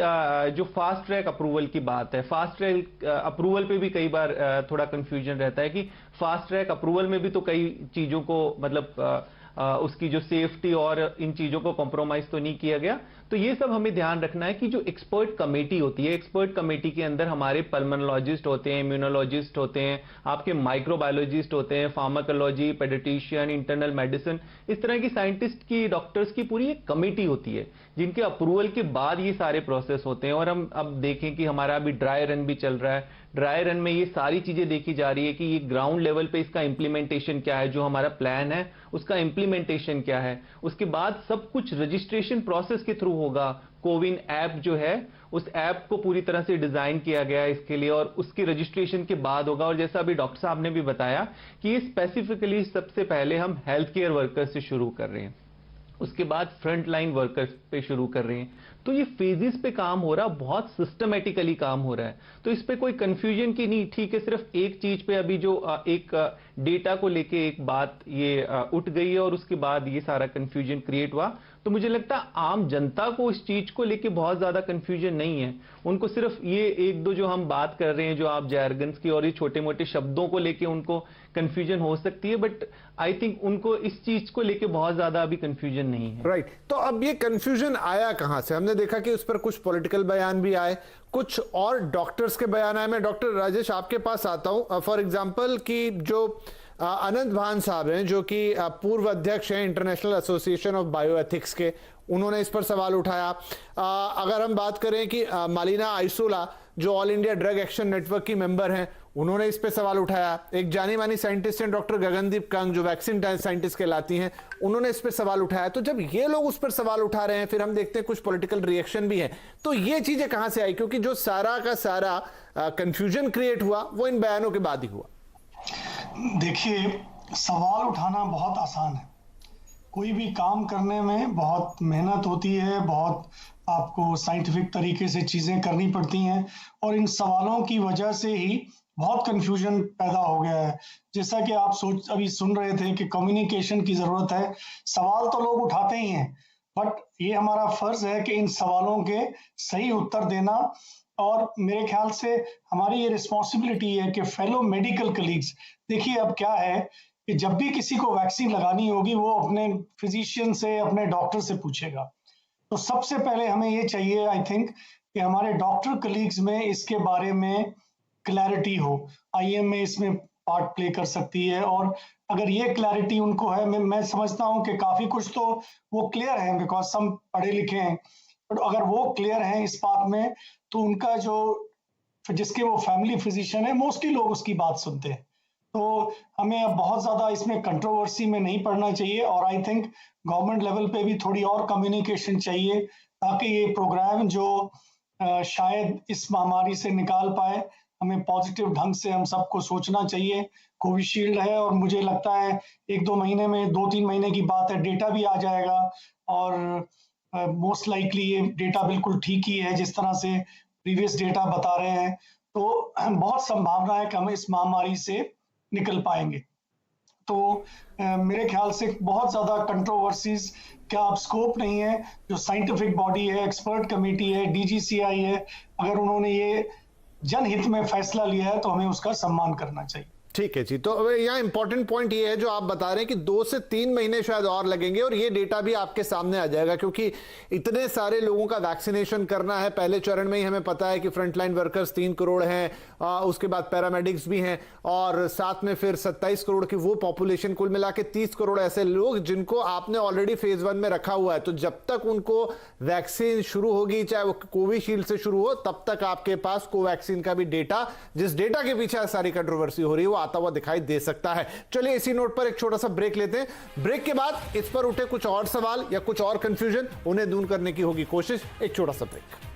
जो फास्ट ट्रैक अप्रूवल की बात है, फास्ट ट्रैक अप्रूवल पे भी कई बार थोड़ा कंफ्यूजन रहता है कि फास्ट ट्रैक अप्रूवल में भी तो कई चीजों को, मतलब उसकी जो सेफ्टी और इन चीजों को कॉम्प्रोमाइज तो नहीं किया गया। तो ये सब हमें ध्यान रखना है कि जो एक्सपर्ट कमेटी होती है, एक्सपर्ट कमेटी के अंदर हमारे पल्मोनोलॉजिस्ट होते हैं, इम्यूनोलॉजिस्ट होते हैं, आपके माइक्रोबायोलॉजिस्ट होते हैं, फार्माकोलॉजी, पेडिट्रिशियन, इंटरनल मेडिसिन, इस तरह की साइंटिस्ट की, डॉक्टर्स की पूरी एक कमेटी होती है जिनके अप्रूवल के बाद ये सारे प्रोसेस होते हैं। और हम अब देखें कि हमारा अभी ड्राई रन भी चल रहा है, ड्राई रन में ये सारी चीजें देखी जा रही है कि ये ग्राउंड लेवल पे इसका इंप्लीमेंटेशन क्या है, जो हमारा प्लान है उसका इंप्लीमेंटेशन क्या है। उसके बाद सब कुछ रजिस्ट्रेशन प्रोसेस के थ्रू होगा। कोविन ऐप जो है, उस ऐप को पूरी तरह से डिजाइन किया गया है इसके लिए, और उसकी रजिस्ट्रेशन के बाद होगा। और जैसा अभी डॉक्टर साहब ने भी बताया कि ये स्पेसिफिकली सबसे पहले हम हेल्थ केयर वर्कर्स से शुरू कर रहे हैं। उसके बाद फ्रंट लाइन वर्कर्स पे शुरू कर रहे हैं। तो ये फेजेस पे काम हो रहा, बहुत सिस्टमेटिकली काम हो रहा है। तो इस पे कोई कंफ्यूजन की नहीं, ठीक है, सिर्फ एक चीज पे अभी जो एक डेटा को लेके एक बात ये उठ गई है और उसके बाद ये सारा कंफ्यूजन क्रिएट हुआ। तो मुझे लगता है आम जनता को इस चीज को लेके बहुत ज्यादा कंफ्यूजन नहीं है। उनको सिर्फ ये एक दो जो हम बात कर रहे हैं, जो आप जैरगन्स की और ये छोटे मोटे शब्दों को लेके उनको कंफ्यूजन हो सकती है, बट आई थिंक उनको इस चीज को लेके बहुत ज्यादा अभी कंफ्यूजन नहीं है। राइट। तो अब ये कंफ्यूजन आया कहां से? हमने देखा कि उस पर कुछ पॉलिटिकल बयान भी आए, कुछ और डॉक्टर्स के बयान आए। मैं डॉक्टर राजेश आपके पास आता हूं। फॉर एग्जांपल कि जो अनंत भान साहब हैं, जो कि पूर्व अध्यक्ष हैं इंटरनेशनल एसोसिएशन ऑफ बायोएथिक्स के, उन्होंने इस पर सवाल उठाया। अगर हम बात करें कि मालिना आइसोला जो all India drug action network की मेंबर हैं, उन्होंने इस पे सवाल उठाया। एक जानी मानी साइंटिस्ट हैं डॉक्टर गगनदीप कंग, जो वैक्सीन साइंटिस्ट कहलाती हैं, उन्होंने इस पे सवाल उठाया। तो जब ये लोग उस पर सवाल उठा रहे हैं, फिर हम देखते हैं कुछ पॉलिटिकल रिएक्शन भी है। तो ये चीजें कहां से आई? क्योंकि जो सारा का सारा कंफ्यूजन क्रिएट हुआ वो इन बयानों के बाद ही हुआ। देखिए, सवाल उठाना बहुत आसान है। कोई भी काम करने में बहुत मेहनत होती है, बहुत आपको साइंटिफिक तरीके से चीजें करनी पड़ती हैं, और इन सवालों की वजह से ही बहुत कंफ्यूजन पैदा हो गया है। जैसा कि आप अभी सुन रहे थे कि कम्युनिकेशन की जरूरत है। सवाल तो लोग उठाते ही हैं, बट ये हमारा फर्ज है कि इन सवालों के सही उत्तर देना। और मेरे ख्याल से हमारी ये रिस्पॉन्सिबिलिटी है कि फेलो मेडिकल कलीग्स, देखिए अब क्या है कि जब भी किसी को वैक्सीन लगानी होगी वो अपने फिजिशियन से, अपने डॉक्टर से पूछेगा। तो सबसे पहले हमें ये चाहिए, आई थिंक, कि हमारे डॉक्टर कलीग्स में इसके बारे में क्लैरिटी हो। IMA इसमें पार्ट प्ले कर सकती है, और अगर ये क्लैरिटी उनको है, मैं समझता हूँ कि काफी कुछ तो वो क्लियर है, बिकॉज सब पढ़े लिखे हैं। बट अगर वो क्लियर हैं इस बात में, तो उनका जो जिसके वो फैमिली फिजिशियन है, मोस्टली लोग उसकी बात सुनते हैं। तो हमें अब बहुत ज्यादा इसमें कंट्रोवर्सी में नहीं पड़ना चाहिए, और आई थिंक गवर्नमेंट लेवल पे भी थोड़ी और कम्युनिकेशन चाहिए, ताकि ये प्रोग्राम जो शायद इस महामारी से निकाल पाए। हमें पॉजिटिव ढंग से हम सबको सोचना चाहिए। कोविशील्ड है, और मुझे लगता है 1-2 महीने में, 2-3 महीने की बात है, डेटा भी आ जाएगा, और मोस्ट लाइकली ये डेटा बिल्कुल ठीक ही है जिस तरह से प्रीवियस डेटा बता रहे हैं। तो बहुत संभावना है कि हम इस महामारी से निकल पाएंगे। तो मेरे ख्याल से बहुत ज्यादा कंट्रोवर्सीज का अब स्कोप नहीं है। जो साइंटिफिक बॉडी है, एक्सपर्ट कमेटी है, DGCI है, अगर उन्होंने ये जनहित में फैसला लिया है तो हमें उसका सम्मान करना चाहिए। ठीक है जी। तो यहाँ इंपॉर्टेंट पॉइंट ये है जो आप बता रहे हैं कि 2 से 3 महीने शायद और लगेंगे, और ये डेटा भी आपके सामने आ जाएगा, क्योंकि इतने सारे लोगों का वैक्सीनेशन करना है। पहले चरण में ही हमें पता है कि फ्रंटलाइन वर्कर्स 3 करोड़ हैं, उसके बाद पैरामेडिक्स भी हैं, और साथ में फिर 27 करोड़ की वो पॉपुलेशन, कुल मिला के 30 करोड़ ऐसे लोग जिनको आपने ऑलरेडी फेज 1 में रखा हुआ है। तो जब तक उनको वैक्सीन शुरू होगी, चाहे वो कोविशील्ड से शुरू हो, तब तक आपके पास कोवैक्सीन का भी डेटा, जिस डेटा के पीछे सारी कंट्रोवर्सी हो रही है, वो आता हुआ दिखाई दे सकता है। चलिए इसी नोट पर एक छोटा सा ब्रेक लेते हैं। ब्रेक के बाद इस पर उठे कुछ और सवाल या कुछ और कंफ्यूजन, उन्हें दूर करने की होगी कोशिश। एक छोटा सा ब्रेक।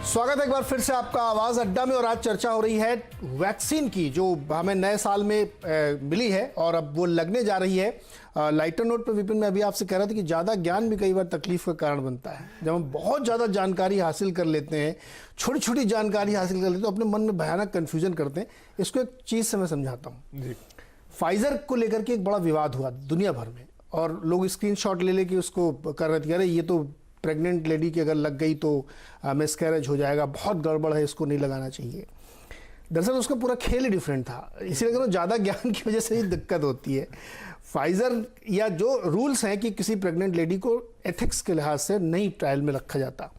स्वागत है एक बार फिर से आपका आवाज अड्डा में। और आज चर्चा हो रही है वैक्सीन की, जो हमें नए साल में मिली है और अब वो लगने जा रही है। लाइटर नोट पर विपिन, मैं अभी आपसे कह रहा था कि ज़्यादा ज्ञान भी कई बार तकलीफ का कारण बनता है। जब हम बहुत ज़्यादा जानकारी हासिल कर लेते हैं, छोटी छोटी जानकारी हासिल कर लेते हैं, तो अपने मन में भयानक कन्फ्यूजन करते हैं। इसको एक चीज़ से मैं समझाता हूँ। फाइजर को लेकर के एक बड़ा विवाद हुआ दुनिया भर में, और लोग स्क्रीनशॉट ले लेके उसको कर रहे थे, अरे ये तो प्रेग्नेंट लेडी की अगर लग गई तो मिसकैरेज हो जाएगा, बहुत गड़बड़ है, इसको नहीं लगाना चाहिए। दरअसल उसका पूरा खेल ही डिफरेंट था, इसीलिए ज़्यादा ज्ञान की वजह से ही दिक्कत होती है। फाइजर या जो रूल्स हैं कि किसी प्रेग्नेंट लेडी को एथिक्स के लिहाज से नहीं ट्रायल में रखा जाता,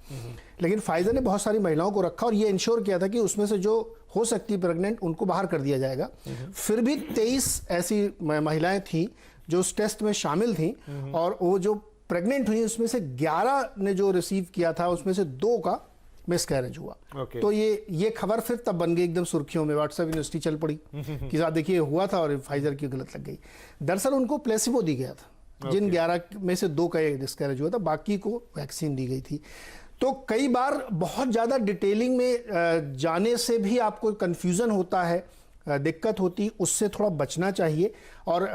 लेकिन फाइजर ने बहुत सारी महिलाओं को रखा और ये इंश्योर किया था कि उसमें से जो हो सकती है प्रेग्नेंट, उनको बाहर कर दिया जाएगा। फिर भी 23 ऐसी महिलाएं थीं जो उस टेस्ट में शामिल थीं, और वो जो प्रेग्नेंट हुई उसमें से 11 ने जो रिसीव किया था, उसमें से 2 का मिसकैरेज हुआ। तो ये खबर फिर तब बन गई एकदम सुर्खियों में, व्हाट्सएप यूनिवर्सिटी चल पड़ी कि साथ देखिए हुआ था और फाइजर की गलत लग गई। दरअसल उनको प्लेसिबो दी गया था, जिन 11 में से 2 का डिस्कैरेज हुआ था, बाकी को वैक्सीन दी गई थी। तो कई बार बहुत ज़्यादा डिटेलिंग में जाने से भी आपको कन्फ्यूज़न होता है, दिक्कत होती, उससे थोड़ा बचना चाहिए। और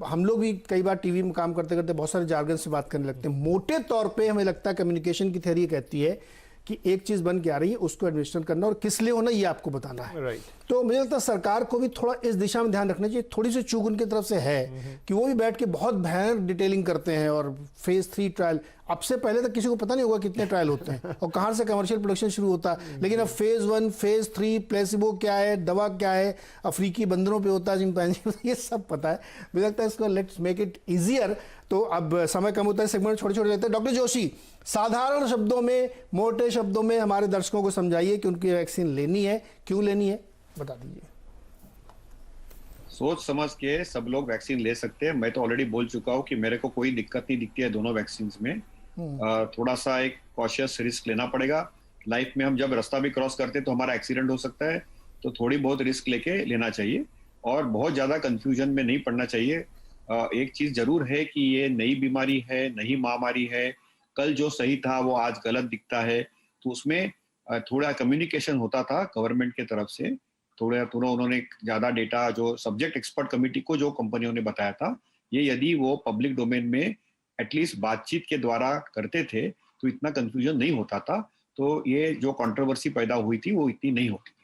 हम लोग भी कई बार टीवी में काम करते करते बहुत सारे जार्गन से बात करने लगते हैं। मोटे तौर पे हमें लगता है कम्युनिकेशन की थ्योरी कहती है कि एक चीज़ बन के आ रही है, उसको एडमिनिस्ट्रेट करना और किस लिए होना ये आपको बताना है। राइट। तो मुझे लगता है सरकार को भी थोड़ा इस दिशा में ध्यान रखना चाहिए। थोड़ी सी चूक उनकी तरफ से है कि वो भी बैठ के बहुत भयानक डिटेलिंग करते हैं। और फेज 3 ट्रायल, अब से पहले तक किसी को पता नहीं होगा कितने ट्रायल होते हैं और कहाँ से कमर्शियल प्रोडक्शन शुरू होता है। लेकिन अब फेज 1, फेज 3, प्लेसिबो क्या है, दवा क्या है, अफ्रीकी बंदरों पे होता है चिंपैंजी, ये सब पता है। मुझे लगता है इसको लेट्स मेक इट ईजियर। तो अब समय कम होता है, सेगमेंट छोटे छोटे रहते हैं। डॉक्टर जोशी, साधारण शब्दों में, मोटे शब्दों में हमारे दर्शकों को समझाइए कि उनकी वैक्सीन लेनी है, क्यों लेनी है, बता दीजिए। सोच समझ के सब लोग वैक्सीन ले सकते हैं। मैं तो ऑलरेडी बोल चुका हूँ कि मेरे को कोई दिक्कत नहीं दिखती है दोनों वैक्सीन में। थोड़ा सा एक कॉशियस रिस्क लेना पड़ेगा। लाइफ में हम जब रास्ता भी क्रॉस करते हैं तो हमारा एक्सीडेंट हो सकता है, तो थोड़ी बहुत रिस्क लेके लेना चाहिए और बहुत ज्यादा कंफ्यूजन में नहीं पड़ना चाहिए। एक चीज जरूर है कि ये नई बीमारी है, नई महामारी है। कल जो सही था वो आज गलत दिखता है, तो उसमें थोड़ा कम्युनिकेशन होता था गवर्नमेंट के तरफ से। थोड़ा उन्होंने ज्यादा डेटा जो सब्जेक्ट एक्सपर्ट कमेटी को जो कंपनियों ने बताया था, ये यदि वो पब्लिक डोमेन में एटलीस्ट बातचीत के द्वारा करते थे तो इतना कंफ्यूजन नहीं होता था। तो ये जो कंट्रोवर्सी पैदा हुई थी वो इतनी नहीं होती थी।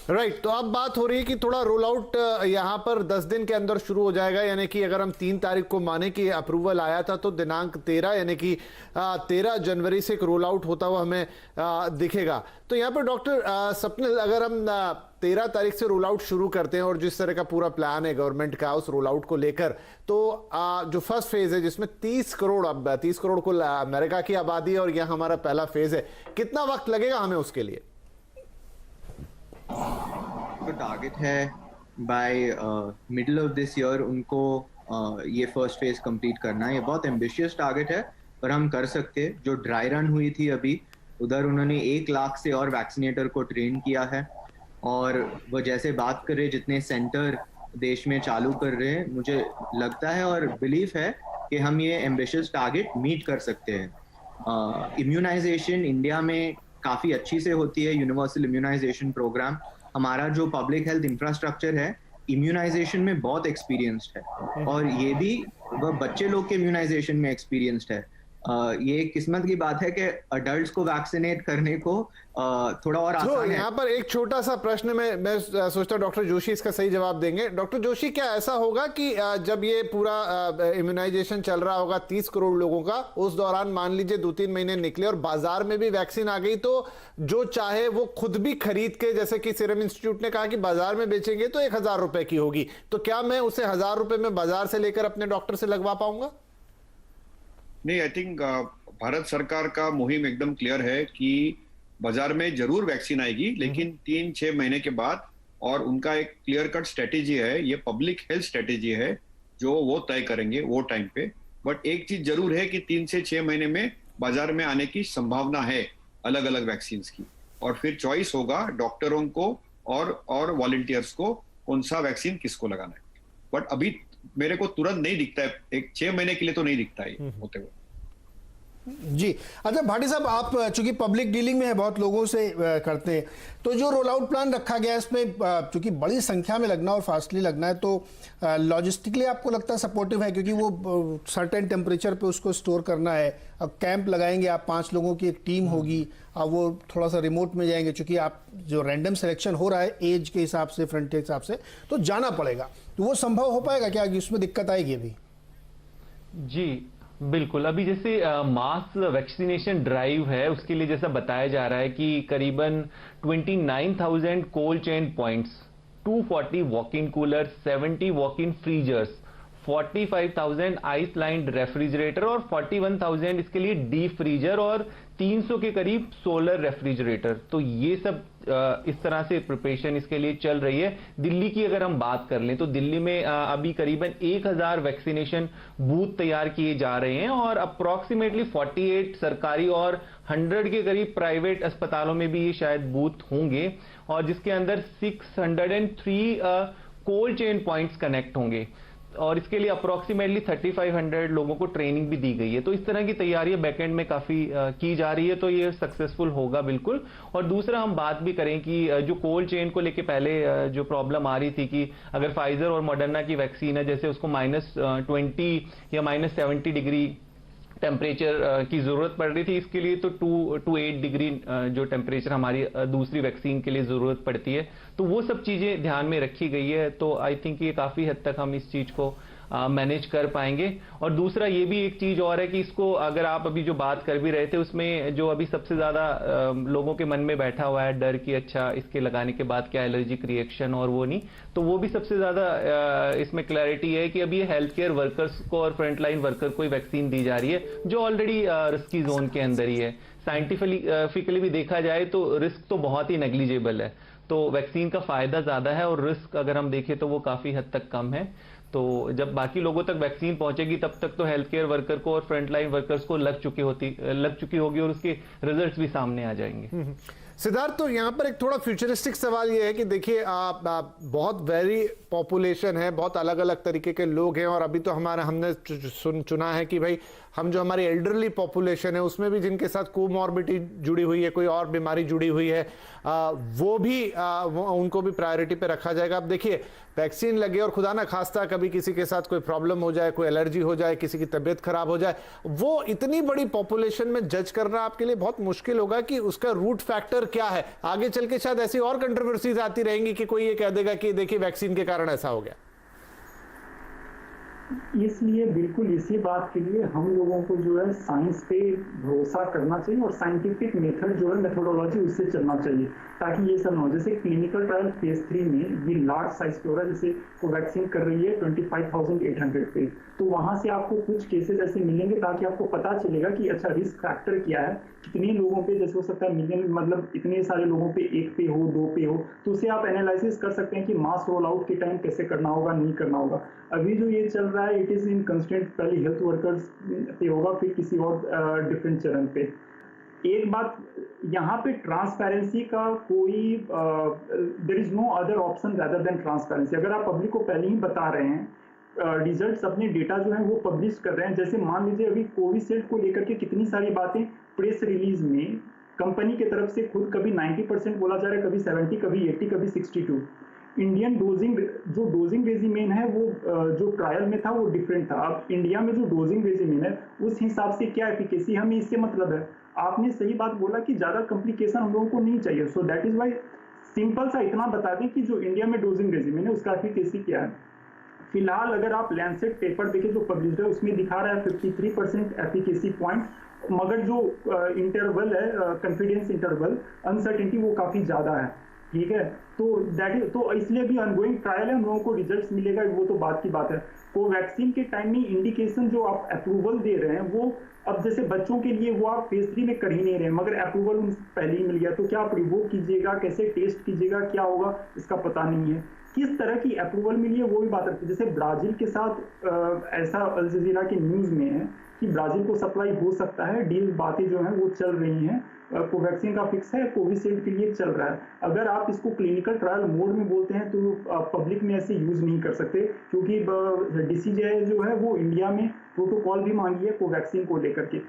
राइट। तो अब बात हो रही है कि थोड़ा रोल आउट यहां पर 10 दिन के अंदर शुरू हो जाएगा, यानी कि अगर हम 3 तारीख को माने कि अप्रूवल आया था तो दिनांक 13 यानी कि 13 जनवरी से एक रोल आउट होता हुआ हमें दिखेगा। तो यहाँ पर डॉक्टर स्वप्निल, अगर हम 13 तारीख से रोल आउट शुरू करते हैं और जिस तरह का पूरा प्लान है गवर्नमेंट का उस रोल आउट को लेकर, तो जो फर्स्ट फेज है जिसमें 30 करोड़, अब 30 करोड़ को अमेरिका की आबादी है और यह हमारा पहला फेज है, कितना वक्त लगेगा हमें उसके लिए? तो टारगेट है by middle of this year उनको ये फर्स्ट फेज कंप्लीट करना है। ये बहुत एम्बिशियस टारगेट है पर हम कर सकते हैं। जो ड्राई रन हुई थी अभी, उधर उन्होंने 1 लाख से और वैक्सीनेटर को ट्रेन किया है और वो जैसे बात कर रहे हैं जितने सेंटर देश में चालू कर रहे हैं, मुझे लगता है और बिलीफ है कि हम ये एम्बिशियस टारगेट मीट कर सकते हैं। इम्यूनाइजेशन इंडिया में काफी अच्छी से होती है, यूनिवर्सल इम्यूनाइजेशन प्रोग्राम। हमारा जो पब्लिक हेल्थ इंफ्रास्ट्रक्चर है इम्यूनाइजेशन में बहुत एक्सपीरियंस्ड है और ये भी वह बच्चे लोग के इम्यूनाइजेशन में एक्सपीरियंस्ड है। ये किस्मत की बात है कि अडल्ट्स को वैक्सीनेट करने को थोड़ा और आसान है। यहाँ पर एक छोटा सा प्रश्न मैं सोचता हूँ डॉक्टर जोशी इसका सही जवाब देंगे। डॉक्टर जोशी, क्या ऐसा होगा कि जब ये पूरा इम्यूनाइजेशन चल रहा होगा 30 करोड़ लोगों का, उस दौरान मान लीजिए 2-3 महीने निकले और बाजार में भी वैक्सीन आ गई, तो जो चाहे वो खुद भी खरीद के, जैसे कि सीरम इंस्टीट्यूट ने कहा कि बाजार में बेचेंगे तो 1000 रुपए की होगी, तो क्या मैं उसे 1000 रुपए में बाजार से लेकर अपने डॉक्टर से लगवा पाऊंगा? नहीं, आई थिंक भारत सरकार का मुहिम एकदम क्लियर है कि बाजार में जरूर वैक्सीन आएगी, लेकिन 3-6 महीने के बाद। और उनका एक क्लियर कट स्ट्रेटेजी है, ये पब्लिक हेल्थ स्ट्रेटेजी है जो वो तय करेंगे वो टाइम पे। बट एक चीज जरूर है कि 3 से 6 महीने में बाजार में आने की संभावना है अलग अलग वैक्सीन की, और फिर चॉइस होगा डॉक्टरों को और वॉलंटियर्स को कौन सा वैक्सीन किसको लगाना है। बट अभी मेरे को तुरंत नहीं दिखता है, एक 6 महीने के लिए तो नहीं दिखता है होते हुए। जी, अच्छा भाटी साहब, आप चूंकि पब्लिक डीलिंग में है, बहुत लोगों से करते हैं, तो जो रोल आउट प्लान रखा गया है इसमें चूंकि बड़ी संख्या में लगना और फास्टली लगना है, तो लॉजिस्टिकली आपको लगता है सपोर्टिव है? क्योंकि वो सर्टेन टेम्परेचर पे उसको स्टोर करना है। अब कैंप लगाएंगे आप, 5 लोगों की एक टीम होगी, अब वो थोड़ा सा रिमोट में जाएंगे, चूंकि आप जो रैंडम सिलेक्शन हो रहा है एज के हिसाब से, फ्रंट के हिसाब से, तो जाना पड़ेगा। तो वो संभव हो पाएगा क्या, उसमें दिक्कत आएगी अभी? जी बिल्कुल। अभी जैसे मास वैक्सीनेशन ड्राइव है, उसके लिए जैसा बताया जा रहा है कि करीबन 29,000 cold chain points, 240 walk in cooler, 70 walk in freezers, 45,000 ice lined refrigerator और 41,000 इसके लिए डीप फ्रीजर और 300 के करीब सोलर रेफ्रिजरेटर। तो ये सब इस तरह से प्रिपरेशन इसके लिए चल रही है। दिल्ली की अगर हम बात कर लें तो दिल्ली में अभी करीबन 1000 वैक्सीनेशन बूथ तैयार किए जा रहे हैं और अप्रोक्सीमेटली 48 सरकारी और 100 के करीब प्राइवेट अस्पतालों में भी ये शायद बूथ होंगे, और जिसके अंदर 603 कोल्ड चेन पॉइंट्स कनेक्ट होंगे। और इसके लिए अप्रोक्सीमेटली 3500 लोगों को ट्रेनिंग भी दी गई है। तो इस तरह की तैयारियां बैकएंड में काफी की जा रही है, तो ये सक्सेसफुल होगा बिल्कुल। और दूसरा हम बात भी करें कि जो कोल्ड चेन को लेके पहले जो प्रॉब्लम आ रही थी कि अगर फाइजर और मॉडर्ना की वैक्सीन है, जैसे उसको -20 या -70 डिग्री टेम्परेचर की जरूरत पड़ रही थी, इसके लिए तो 2 to 8 डिग्री जो टेम्परेचर हमारी दूसरी वैक्सीन के लिए जरूरत पड़ती है, तो वो सब चीजें ध्यान में रखी गई है। तो आई थिंक ये काफी हद तक हम इस चीज को मैनेज कर पाएंगे। और दूसरा ये भी एक चीज और है कि इसको अगर आप अभी जो बात कर भी रहे थे, उसमें जो अभी सबसे ज्यादा लोगों के मन में बैठा हुआ है डर कि अच्छा इसके लगाने के बाद क्या एलर्जिक रिएक्शन और वो नहीं, तो वो भी सबसे ज्यादा इसमें क्लैरिटी है कि अभी ये हेल्थ केयर वर्कर्स को और फ्रंटलाइन वर्कर को ही वैक्सीन दी जा रही है, जो ऑलरेडी रिस्की जोन के अंदर ही है। साइंटिफिकली भी देखा जाए तो रिस्क तो बहुत ही नेग्लिजिबल है, तो वैक्सीन का फायदा ज्यादा है और रिस्क अगर हम देखें तो वो काफी हद तक कम है। तो जब बाकी लोगों तक वैक्सीन पहुंचेगी तब तक तो हेल्थ केयर वर्कर को और फ्रंटलाइन वर्कर्स को लग चुकी होगी और उसके रिजल्ट्स भी सामने आ जाएंगे। सिद्धार्थ, तो यहाँ पर एक थोड़ा फ्यूचरिस्टिक सवाल ये है कि देखिए बहुत वेरी पॉपुलेशन है, बहुत अलग अलग तरीके के लोग हैं, और अभी तो हमने चुना है कि भाई हम जो हमारी एल्डरली पॉपुलेशन है उसमें भी जिनके साथ कोमॉर्बिडिटी जुड़ी हुई है, कोई और बीमारी जुड़ी हुई है, वो भी उनको भी प्रायोरिटी पे रखा जाएगा। अब देखिए वैक्सीन लगे और खुदा ना खास्ता कभी किसी के साथ कोई प्रॉब्लम हो जाए, कोई एलर्जी हो जाए, किसी की तबीयत खराब हो जाए, वो इतनी बड़ी पॉपुलेशन में जज करना आपके लिए बहुत मुश्किल होगा कि उसका रूट फैक्टर क्या है। आगे चल के शायद ऐसी और कंट्रोवर्सीज आती रहेंगी कि कोई ये कह देगा कि देखिए वैक्सीन के कारण ऐसा हो गया। इसलिए बिल्कुल इसी बात के लिए हम लोगों को जो है साइंस पे भरोसा करना चाहिए और साइंटिफिक मेथड जो है मेथोडोलॉजी उससे चलना चाहिए, ताकि ये सब ना हो। जैसे क्लिनिकल ट्रायल फेज 3 में ये लार्ज साइज पे हो रहा है, जैसे कोवैक्सीन कर रही है 25,800 पे, तो वहां से आपको कुछ केसेस ऐसे मिलेंगे ताकि आपको पता चलेगा कि अच्छा रिस्क फैक्टर क्या है, कितने लोगों पे, जैसे हो सकता है मिलियन, मतलब इतने सारे लोगों पे 1 पे हो, 2 पे हो, तो उसे आप एनालिसिस कर सकते हैं कि मास रोल आउट के टाइम कैसे करना होगा, नहीं करना होगा। अभी जो ये चल रहा है इट इज इन कंस्टेंट, पहले हेल्थ वर्कर्स पे होगा, फिर किसी और डिफरेंट चरण पे। एक बात यहाँ पे ट्रांसपेरेंसी का कोई there is no other option rather than transparency. अगर आप पब्लिक को पहले ही बता रहे हैं, रिजल्ट्स अपने डेटा जो है वो पब्लिश कर रहे हैं, जैसे मान लीजिए अभी कोविशील्ड को लेकर के कितनी सारी बातें प्रेस रिलीज में कंपनी की तरफ से खुद कभी 90% बोला जा रहा है, कभी 70, कभी 80, कभी 62। इंडियन डोजिंग रेजिमेन है वो जो ट्रायल में था वो डिफरेंट था। अब इंडिया में जो डोजिंग रेजिमेन है उस हिसाब से क्या एफिकेसी, हमें इससे मतलब है। आपने सही बात बोला कि ज्यादा कॉम्प्लिकेशन हम लोगों को नहीं चाहिए, so that is why simple सा इतना बता दें कि जो इंडिया में डोजिंग रेजिमेन है उसका एफिकेसी क्या है। फिलहाल अगर आप लैंसेट पेपर देखें जो पब्लिश है उसमें दिखा रहा है 53% एफिकेसी पॉइंट, मगर जो इंटरवल है कॉन्फिडेंस इंटरवल अनसर्टेनिटी वो काफी ज्यादा है, ठीक है। तो इसलिए भी ऑनगोइंग ट्रायल है, हम लोगों को रिजल्ट्स मिलेगा, वो तो बात की बात है। कोवैक्सीन के टाइम में इंडिकेशन जो आप अप्रूवल दे रहे हैं वो अब जैसे बच्चों के लिए वो आप फेज 3 में कर ही नहीं रहे हैं, मगर अप्रूवल पहले ही मिल गया, तो क्या आप रिवोक कीजिएगा, कैसे टेस्ट कीजिएगा, क्या होगा इसका पता नहीं है। किस तरह की अप्रूवल मिली है वो भी बात रखती है। जैसे ब्राजील के साथ ऐसा अल जजीरा की न्यूज में है कि ब्राजील को सप्लाई हो सकता है, डील बातें जो हैं वो चल रही हैं, कोवैक्सीन का फिक्स है, कोविशील्ड के लिए चल रहा है। अगर आप इसको क्लिनिकल ट्रायल मोड में बोलते हैं तो पब्लिक में ऐसे यूज नहीं कर सकते, क्योंकि DCGI जो है वो इंडिया में प्रोटोकॉल भी मांगी है कोवैक्सीन को लेकर के।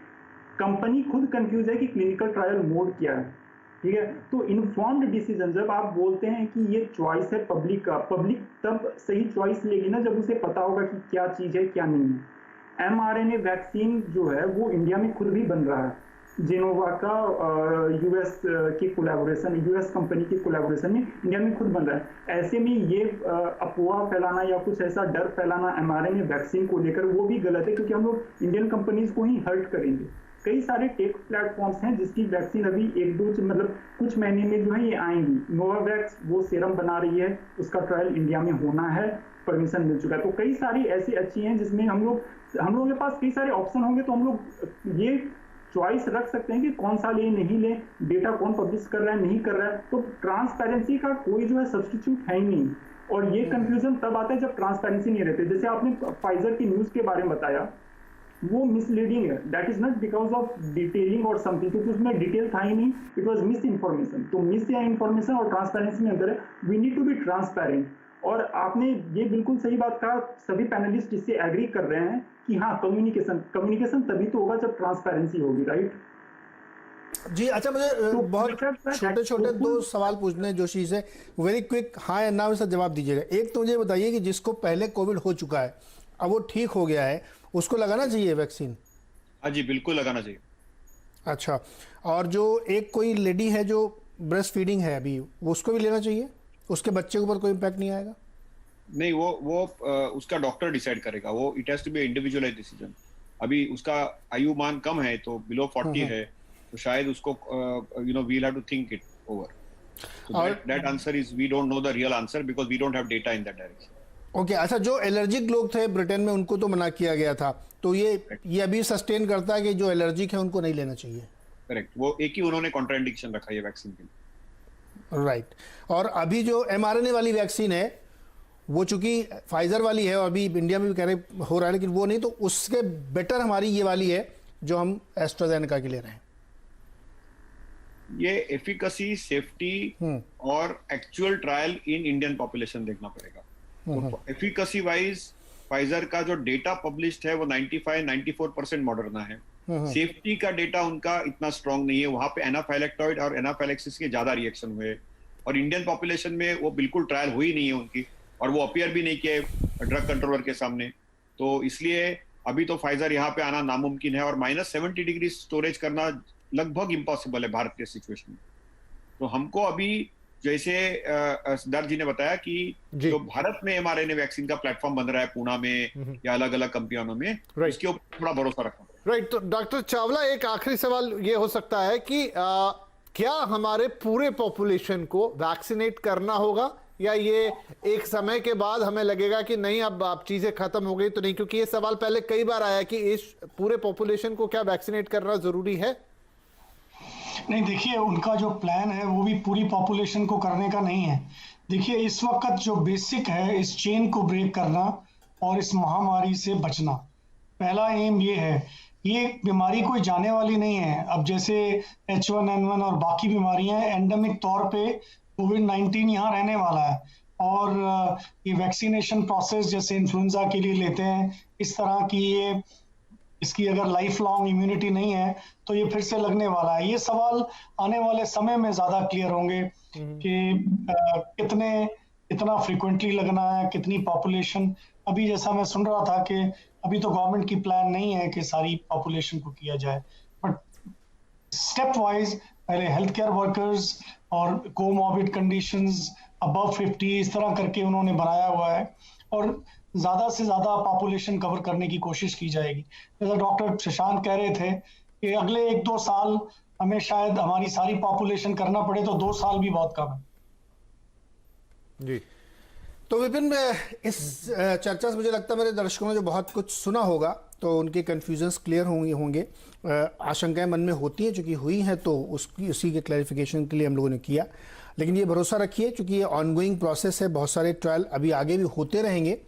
कंपनी खुद कंफ्यूज है कि क्लिनिकल ट्रायल मोड क्या है, ठीक है। तो इन्फॉर्म्ड डिसीजन जब आप बोलते हैं कि ये चॉइस है पब्लिक का, पब्लिक तब सही चॉइस लेगी ना जब उसे पता होगा कि क्या चीज है क्या नहीं है। mRNA वैक्सीन जो है वो इंडिया में खुद भी बन रहा है, जेनोवा का यूएस की कोलैबोरेशन, यूएस कंपनी की कोलैबोरेशन में इंडिया में खुद बन रहा है। ऐसे में ये अफवाह फैलाना या कुछ ऐसा डर फैलाना mRNA वैक्सीन को लेकर वो भी गलत है, क्योंकि हम लोग इंडियन कंपनीज को ही हर्ट करेंगे। कई सारे टेक प्लेटफॉर्म्स हैं जिसकी वैक्सीन अभी 1-2 मतलब कुछ महीने में जो है ये आएंगी। नोवावैक्स वो सीरम बना रही है, उसका ट्रायल इंडिया में होना है, परमिशन मिल चुका है। तो कई सारी ऐसी अच्छी हैं जिसमें हम लोगों के पास कई सारे ऑप्शन होंगे, तो हम लोग ये चॉइस रख सकते हैं कि कौन सा ले नहीं ले, डेटा कौन पब्लिश कर रहा है नहीं कर रहा है। तो ट्रांसपेरेंसी का कोई जो है सब्स्टिट्यूट है ही नहीं, और ये कंफ्यूजन तब आता है जब ट्रांसपेरेंसी नहीं रहती। जैसे आपने फाइजर की न्यूज के बारे में बताया, वो मिसलीडिंग है, that is not because of detailing और समथिंग, क्योंकि उसमें डिटेल था ही नहीं, इट वाज मिस इन्फॉर्मेशन। तो मिस या इन्फॉर्मेशन और ट्रांसपेरेंसी में अंतर है। We need to be transparent, और आपने ये बिल्कुल सही बात कहा, सभी पैनलिस्ट इससे एग्री कर रहे हैं कि हाँ, कम्युनिकेशन तभी तो होगा जब ट्रांसपेरेंसी होगी, राइट? जी अच्छा, मुझे बहुत छोटे छोटे 2 सवाल पूछने हैं जोशी से, वेरी क्विक, हाँ या ना में जवाब दीजिएगा। एक तो मुझे बताइए कि जिसको पहले कोविड हो चुका है, अब वो ठीक हो गया है, उसको लगाना चाहिए वैक्सीन? हाँ जी, बिल्कुल लगाना चाहिए। अच्छा, और जो एक कोई लेडी है जो ब्रेस्ट फीडिंग है अभी, उसको भी लेना चाहिए? उसके बच्चे के ऊपर कोई इम्पैक्ट नहीं आएगा? नहीं, वो उसका डॉक्टर डिसाइड करेगा, वो it has to be individualised decision. अभी उसका आयु मान कम है, तो बिलो 40 है, तो शायद उसको we'll have to think it over. That answer is, we don't know the real answer because we don't have data in that direction. Okay, अच्छा, जो एलर्जिक लोग थे ब्रिटेन में, उनको तो मना किया गया था, तो ये अभी सस्टेन करता है कि जो एलर्जिक है उनको नहीं लेना चाहिए? करेक्ट, वो एक ही उन्होंने कॉन्ट्राइंडिकेशन रखा है वैक्सीन के लिए। राइट। और अभी जो mRNA वाली वैक्सीन है, वो चूंकि फाइजर वाली है और अभी इंडिया में भी कह रहे हो रहा है, लेकिन वो नहीं, तो उसके बेटर हमारी ये वाली है जो हम एस्ट्राजेनेका की ले रहे हैं। ये एफिकेसी, सेफ्टी और actual trial in Indian population देखना पड़ेगा। तो एफिकेसी वाइज फाइजर का जो डेटा पब्लिश्ड है वो 95-94% मॉडर्ना है। सेफ्टी का डेटा उनका इतना स्ट्रांग नहीं है, वहां पे एनाफाइलेक्टॉइड और एनाफाइलेक्सिस के ज्यादा रिएक्शन हुए, और इंडियन पॉपुलेशन में वो बिल्कुल ट्रायल हुई नहीं है उनकी, और वो अपीयर भी नहीं किए ड्रग कंट्रोलर के सामने। तो इसलिए अभी तो फाइजर यहाँ पे आना नामुमकिन है, और -70 डिग्री स्टोरेज करना लगभग इम्पॉसिबल है भारत के सिचुएशन में। तो हमको अभी, जैसे सिद्धार्थ जी ने बताया कि जो भारत में mRNA वैक्सीन का प्लेटफॉर्म बन रहा है पुणे में या अलग अलग कंपनियों में, इसके ऊपर थोड़ा भरोसा रखना। राइट, तो डॉक्टर चावला, एक आखिरी सवाल ये हो सकता है कि क्या हमारे पूरे पॉपुलेशन को वैक्सीनेट करना होगा, या ये एक समय के बाद हमें लगेगा कि नहीं, अब चीजें खत्म हो गई तो नहीं? क्योंकि ये सवाल पहले कई बार आया कि इस पूरे पॉपुलेशन को क्या वैक्सीनेट करना जरूरी है? नहीं, देखिए, उनका जो प्लान है वो भी पूरी पॉपुलेशन को करने का नहीं है। देखिए, इस वक्त जो बेसिक है, इस चेन को ब्रेक करना और इस महामारी से बचना, पहला एम ये है। ये बीमारी कोई जाने वाली नहीं है। अब जैसे H1N1 और बाकी बीमारियां एंडेमिक तौर पे कोविड-19 यहाँ रहने वाला है, और ये वैक्सीनेशन प्रोसेस जैसे इन्फ्लुएंजा के लिए लेते हैं, इस तरह की इसकी अगर लाइफ लॉन्ग इम्यूनिटी नहीं है तो ये फिर से लगने वाला है। ये सवाल आने वाले समय में ज्यादा क्लियर होंगे कि कितना फ्रिक्वेंटली लगना है, कितनी पॉपुलेशन। अभी जैसा मैं सुन रहा था कि अभी तो गवर्नमेंट की प्लान नहीं है कि सारी पॉपुलेशन को किया जाए, बट स्टेप वाइज पहले हेल्थ केयर वर्कर्स और कोमॉर्बिड कंडीशंस अबव 50 इस तरह करके उन्होंने बनाया हुआ है, और ज्यादा से ज्यादा पॉपुलेशन कवर करने की कोशिश की जाएगी। जैसा डॉक्टर शशांक कह रहे थे कि अगले 1-2 साल हमें शायद हमारी सारी पॉपुलेशन करना पड़े, तो 2 साल भी बहुत कम है। जी, तो विपिन, इस चर्चा से मुझे लगता है मेरे दर्शकों ने जो बहुत कुछ सुना होगा, तो उनके कन्फ्यूजन्स क्लियर होंगे। आशंकाएं मन में होती हैं, चूंकि हुई हैं, तो उसी के क्लैरिफिकेशन के लिए हम लोगों ने किया। लेकिन ये भरोसा रखिए, चूंकि ये ऑनगोइंग प्रोसेस है, बहुत सारे ट्रायल अभी आगे भी होते रहेंगे,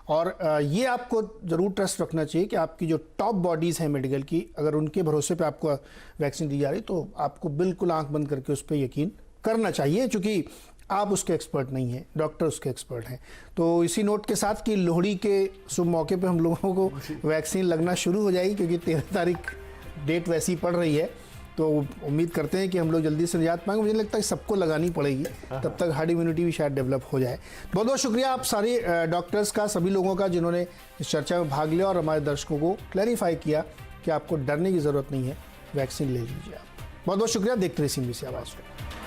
और ये आपको ज़रूर ट्रस्ट रखना चाहिए कि आपकी जो टॉप बॉडीज़ हैं मेडिकल की, अगर उनके भरोसे पे आपको वैक्सीन दी जा रही, तो आपको बिल्कुल आंख बंद करके उस पर यकीन करना चाहिए, चूँकि आप उसके एक्सपर्ट नहीं हैं, डॉक्टर उसके एक्सपर्ट हैं। तो इसी नोट के साथ कि लोहड़ी के शुभ मौके पे हम लोगों को वैक्सीन लगना शुरू हो जाएगी, क्योंकि 13 तारीख डेट वैसी पड़ रही है, तो उम्मीद करते हैं कि हम लोग जल्दी से निजात पाएंगे। मुझे लगता है सबको लगानी पड़ेगी, तब तक हार्ड इम्यूनिटी भी शायद डेवलप हो जाए। बहुत बहुत शुक्रिया आप सारे डॉक्टर्स का, सभी लोगों का जिन्होंने इस चर्चा में भाग लिया और हमारे दर्शकों को क्लैरिफाई किया कि आपको डरने की ज़रूरत नहीं है, वैक्सीन ले लीजिए आप। बहुत बहुत शुक्रिया। देखते रहिए CNBC आवाज़।